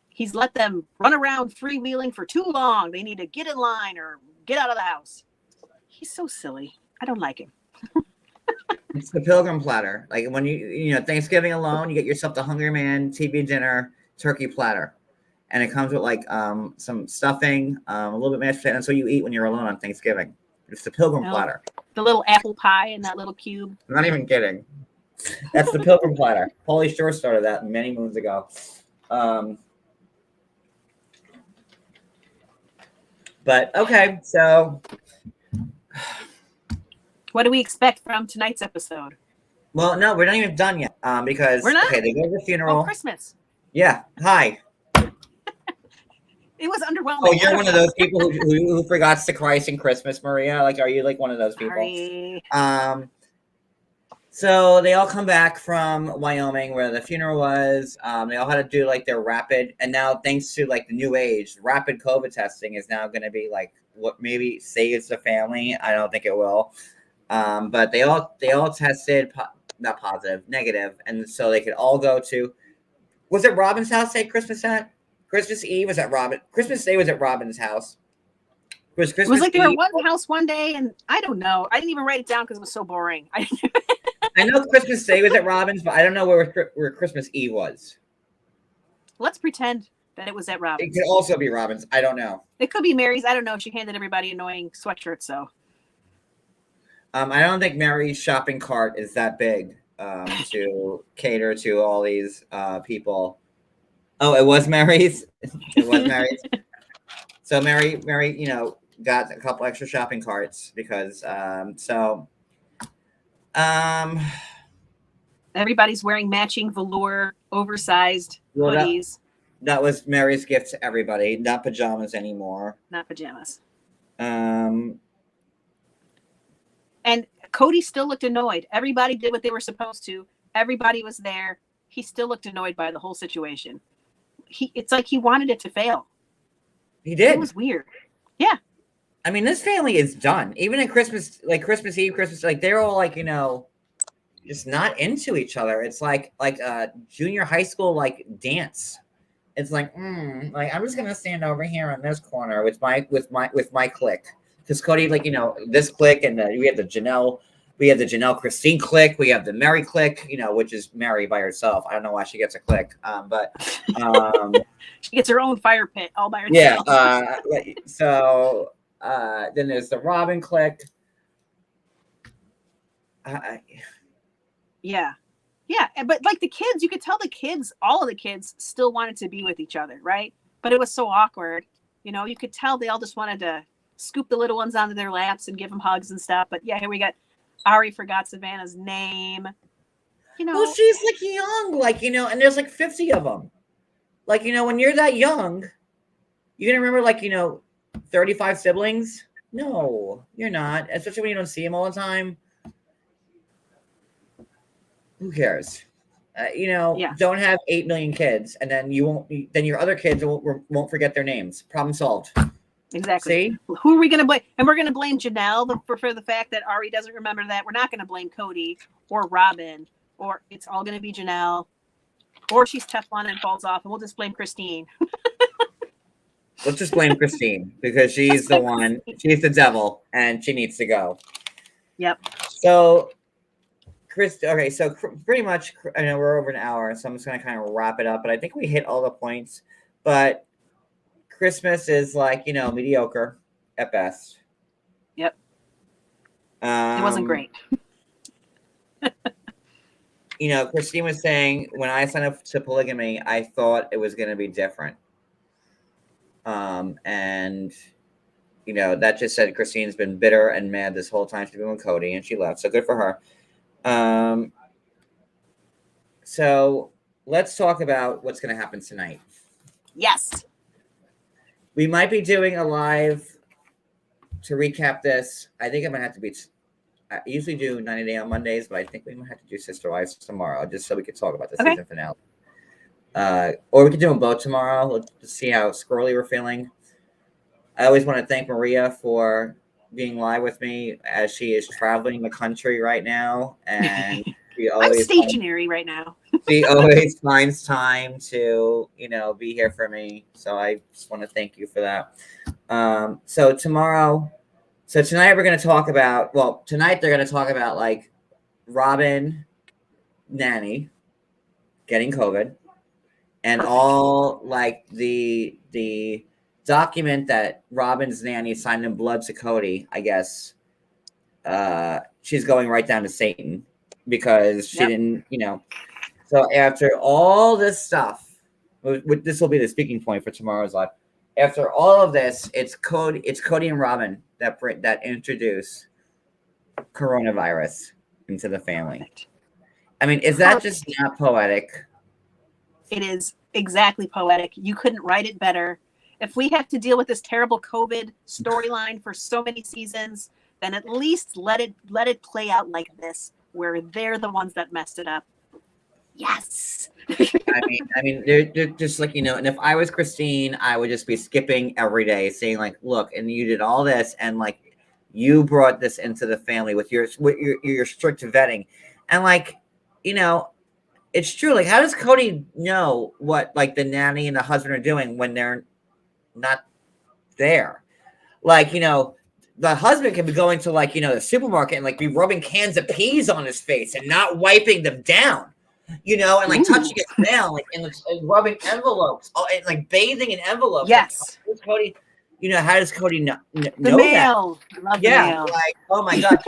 He's let them run around freewheeling for too long. They need to get in line or get out of the house. He's so silly. I don't like him. It's the pilgrim platter. Like, when you know, Thanksgiving alone, you get yourself the Hungry Man TV dinner turkey platter. And it comes with like some stuffing, a little bit mashed potato. That's what you eat when you're alone on Thanksgiving. It's the pilgrim platter. The little apple pie in that little cube. I'm not even kidding. That's the pilgrim platter. Pauly Shore started that many moons ago. But okay, so what do we expect from tonight's episode? Well, no, we're not even done yet. Because we're not? Okay, they go to the funeral. Oh, Christmas. Yeah. Hi. It was underwhelming. Oh, you're one of those people who forgot to Christ in Christmas, Maria? Like, are you like one of those people? Sorry. So they all come back from Wyoming where the funeral was. They all had to do like their rapid, and now thanks to like the new age, rapid COVID testing is now going to be like what maybe saves the family. I don't think it will. But they all tested not positive, negative, and so they could all go to. Was it Robin's house? Say Christmas at Christmas Eve was at Robin. Christmas Day was at Robin's house. It was like they were one house one day, and I don't know. I didn't even write it down because it was so boring. I know Christmas Day was at Robin's, but I don't know where Christmas Eve was. Let's pretend that it was at Robin's. It could also be Robin's. I don't know. It could be Mary's. I don't know. She handed everybody annoying sweatshirts, so. I don't think Mary's shopping cart is that big to cater to all these people. Oh, it was Mary's. It was Mary's. So Mary, you know, got a couple extra shopping carts because everybody's wearing matching velour, oversized hoodies. That was Mary's gift to everybody. Not pajamas anymore. Not pajamas. And Kody still looked annoyed. Everybody did what they were supposed to. Everybody was there. He still looked annoyed by the whole situation. It's like he wanted it to fail. He did. It was weird. Yeah. I mean, this family is done. Even at Christmas, like Christmas Eve, Christmas, like they're all like, you know, just not into each other. It's like a junior high school like dance. It's like I'm just gonna stand over here in this corner with my clique. Because Kody, like, you know, this clique, and we have the Janelle We have the Janelle Christine clique. We have the Mary clique, which is Mary by herself. I don't know why she gets a clique, but she gets her own fire pit all by yeah. herself. So then there's the Robin clique. Yeah. But like the kids, you could tell all of the kids still wanted to be with each other, right? But it was so awkward. You could tell they all just wanted to scoop the little ones onto their laps and give them hugs and stuff. But yeah, here we got Ari forgot Savannah's name. Well, she's like young, and there's like 50 of them. Like, when you're that young, you're going to remember 35 siblings? No, you're not. Especially when you don't see them all the time. Who cares? Don't have 8 million kids, and then then your other kids won't forget their names. Problem solved. Exactly. See? Who are we going to blame? And we're going to blame Janelle for the fact that Ari doesn't remember that. We're not going to blame Kody or Robin, or it's all going to be Janelle, or she's Teflon and falls off, and we'll just blame Christine. Let's just blame Christine because she's the one. She's the devil, and she needs to go. Yep. So, okay, so pretty much, I know we're over an hour, so I'm just going to kind of wrap it up. But I think we hit all the points. But Christmas is mediocre at best. Yep. It wasn't great. Christine was saying when I signed up to polygamy, I thought it was going to be different. And that just said Christine's been bitter and mad this whole time she's been with Kody, and she left. So good for her. So let's talk about what's going to happen tonight. Yes. We might be doing a live to recap this. I think I'm going to have to be. I usually do 90 Day on Mondays, but I think we might have to do Sister Wives tomorrow just so we can talk about the season finale. Or we could do them both tomorrow. Let's see how squirrely we're feeling. I always want to thank Maria for being live with me as she is traveling the country right now. And I'm stationary right now. She always finds time to, be here for me. So I just want to thank you for that. So tonight we're going to talk about, tonight they're going to talk about Robin, Nanny getting COVID. And all the document that Robin's nanny signed in blood to Kody, I guess, she's going right down to Satan because she didn't, So after all this stuff, this will be the speaking point for tomorrow's live. After all of this, it's Kody and Robin that introduce coronavirus into the family. I mean, is that just not poetic? It is exactly poetic. You couldn't write it better. If we have to deal with this terrible COVID storyline for so many seasons, then at least let it play out like this, where they're the ones that messed it up. Yes. I mean, they're just and if I was Christine, I would just be skipping every day, saying look, and you did all this, and you brought this into the family with your strict vetting, and it's true. How does Kody know what the nanny and the husband are doing when they're not there? The husband can be going to the supermarket and be rubbing cans of peas on his face and not wiping them down, and touching his nail, and rubbing envelopes, and bathing in envelopes. Yes. How does Kody, how does Kody know the mail? That? Love the mail. Oh my God.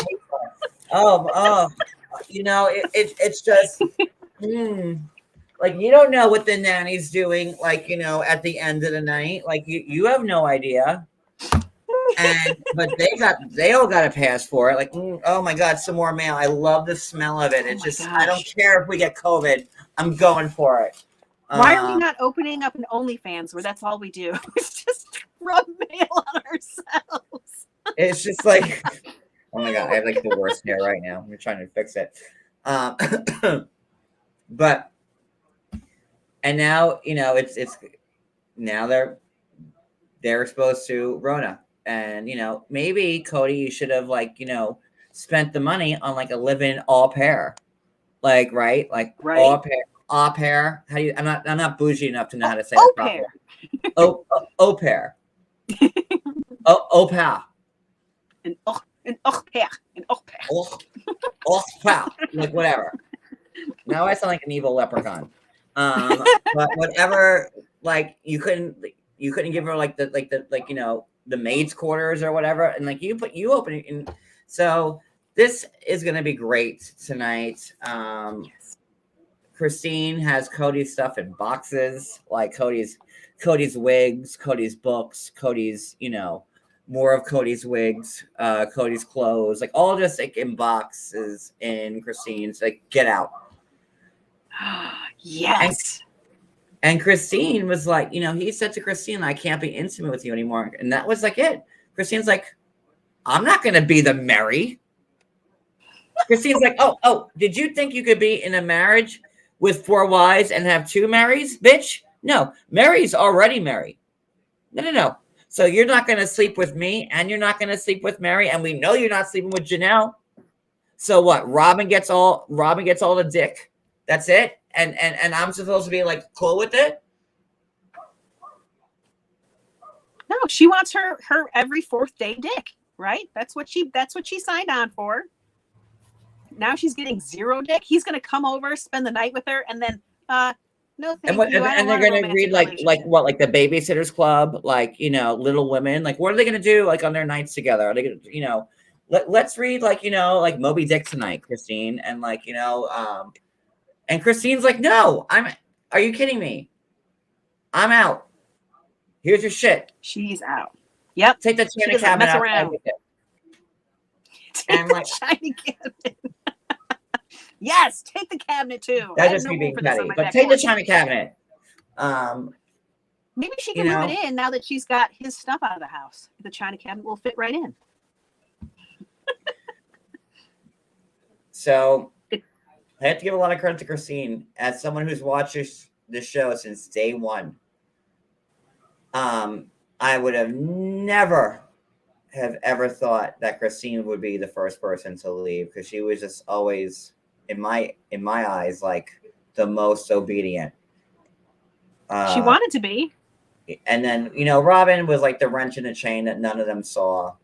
It's just. You don't know what the nanny's doing, at the end of the night. You have no idea. But they all got a pass for it. Oh my God, some more mail. I love the smell of it. It's just, I don't care if we get COVID. I'm going for it. Why are we not opening up an OnlyFans where that's all we do? It's just rub mail on ourselves. It's just oh my God, I have the worst hair right now. I'm trying to fix it. But and now it's now they're exposed to Rona, and maybe Kody, you should have spent the money on a live-in au pair, right au pair. How do you? I'm not bougie enough to know how to say that properly. Au pair. Au pair. And Ochper. Like whatever. Now I sound like an evil leprechaun. But whatever, like you couldn't give her like the maid's quarters or whatever, and like you open it, and so this is gonna be great tonight. Yes. Christine has Kody's stuff in boxes, like Kody's wigs, Kody's books, Kody's, more of Kody's wigs, Kody's clothes, like all just like in boxes in Christine's, like get out. Yes. And Christine was like, he said to Christine, I can't be intimate with you anymore. And that was like it. Christine's like, I'm not going to be the Mary. Christine's like, oh, did you think you could be in a marriage with 4 wives and have 2 Marys, bitch? No, Mary's already married. No. So you're not going to sleep with me and you're not going to sleep with Mary. And we know you're not sleeping with Janelle. So what? Robin gets all the dick. That's it. And I'm supposed to be like cool with it. No, she wants her every 4th day dick, right? That's what she signed on for. Now she's getting 0 dick. He's gonna come over, spend the night with her, and then no thank you. And they're gonna read like the Babysitters Club, like Little Women. Like what are they gonna do like on their nights together? Are they gonna let's read like Moby Dick tonight, Christine, and and Christine's like, no, are you kidding me? I'm out. Here's your shit. She's out. Yep. Take the china cabinet out. Take the china cabinet. Yes, take the cabinet too. That just be being petty. But take the china cabinet. Maybe she can move it in now that she's got his stuff out of the house. The china cabinet will fit right in. So I have to give a lot of credit to Christine as someone who's watched this show since day one. I would have never have ever thought that Christine would be the first person to leave because she was just always, in my eyes, like the most obedient. She wanted to be. And then, Robin was like the wrench in the chain that none of them saw.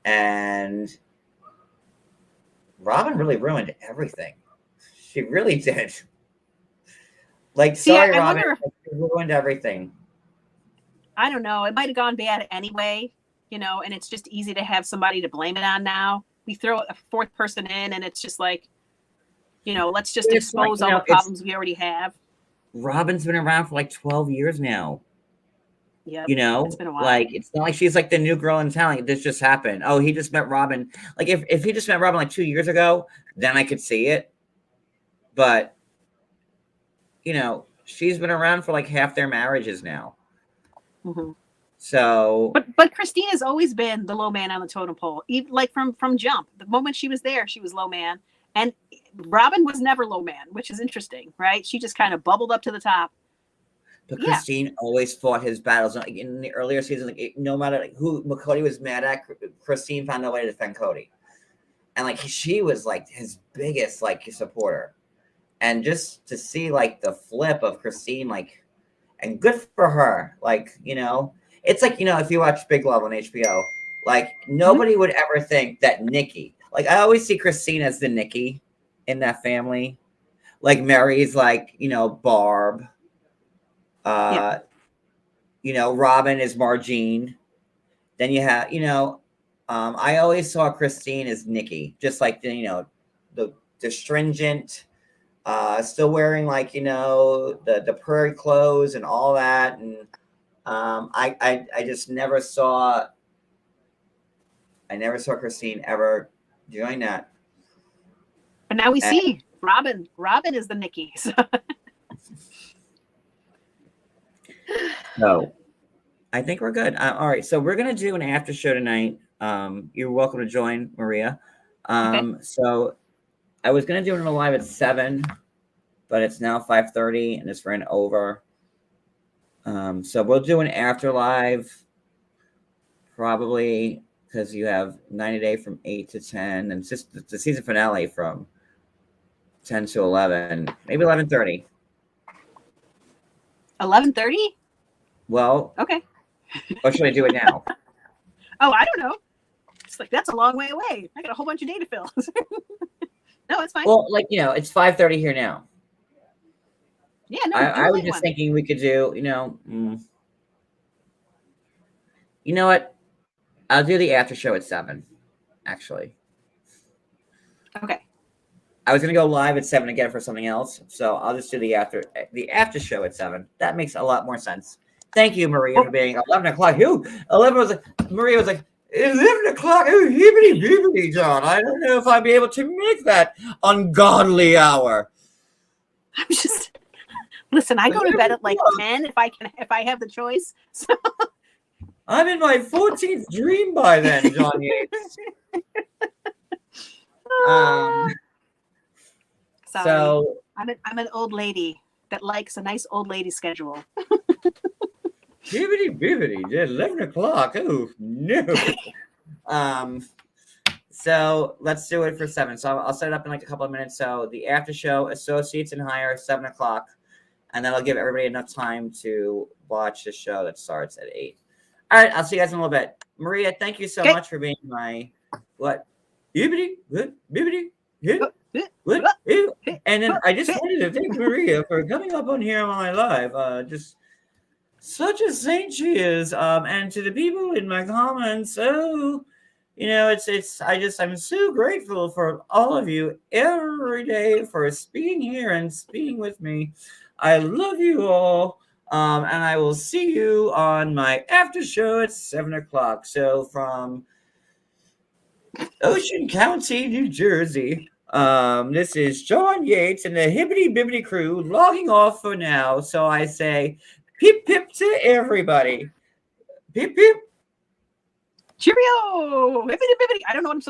And Robin really ruined everything. She really did. Like, sorry, Robin, you ruined everything. I don't know. It might have gone bad anyway, and it's just easy to have somebody to blame it on now. We throw a 4th person in, and it's just like, let's just expose all the problems we already have. Robin's been around for like 12 years now. Yeah, it's been a while. Like, it's not like she's like the new girl in town. Like, this just happened. Oh, he just met Robin. Like, if he just met Robin like 2 years ago, then I could see it. But, she's been around for like half their marriages now. Mm-hmm. So, but Christine has always been the low man on the totem pole. Even like from jump, the moment she was there, she was low man, and Robin was never low man, which is interesting, right? She just kind of bubbled up to the top. But Christine always fought his battles. Like in the earlier seasons, like no matter who Kody was mad at, Christine found a way to defend Kody, and like she was like his biggest like supporter. And just to see like the flip of Christine, like, and good for her, like, it's like, if you watch Big Love on HBO, like nobody would ever think that Nikki, like I always see Christine as the Nikki in that family. Like Mary's like, Barb, Robin is Margene. Then you have, I always saw Christine as Nikki, just like, the stringent, still wearing like the prairie clothes and all that, and I just never saw Christine ever doing that. But now we see Robin is the Nikki. So I think we're good. All right, so we're gonna do an after show tonight. You're welcome to join, Maria. Okay. So I was gonna do it live at 7, but it's now 5:30 and it's ran over. So we'll do an after live probably because you have 90 Day from 8 to 10, and it's just the season finale from 10 to 11, maybe 11:30. 11:30? Well, okay. Or should I do it now? Oh, I don't know. It's like, that's a long way away. I got a whole bunch of data fills. No, it's fine. Well, like, it's 5:30 here now. Yeah, no, I was just thinking we could do, you know what? I'll do the after show at 7, actually. Okay. I was gonna go live at 7 again for something else, so I'll just do the after show at 7. That makes a lot more sense. Thank you, Maria, for being 11 o'clock. Who? 11 was like, Maria was like, 11 o'clock. Oh, hibbity bibbity, John. I don't know if I'd be able to make that ungodly hour. I'm just listen. I go to bed at like 10 if I have the choice. So. I'm in my 14th dream by then, John Yates. Sorry. So I'm an old lady that likes a nice old lady schedule. Bibbity bibbity, 11 o'clock. Oh no. So let's do it for 7. So I'll set it up in like a couple of minutes. So the after show, associates and higher, 7 o'clock, and then I'll give everybody enough time to watch the show that starts at 8. All right, I'll see you guys in a little bit. Maria, thank you so much for being my bibbity, what, bibbity, what, and then I just wanted to thank Maria for coming up on here on my live. Just such a saint she is. And to the people in my comments, I'm so grateful for all of you every day for being here and speaking with me. I love you all. And I will see you on my after show at 7 o'clock. So from Ocean County, New Jersey, this is John Yates and the Hibbity Bibbity crew logging off for now. So I say pip pip to everybody. Pip pip. Cheerio! Bibbidi bibbidi. I don't know what I'm supposed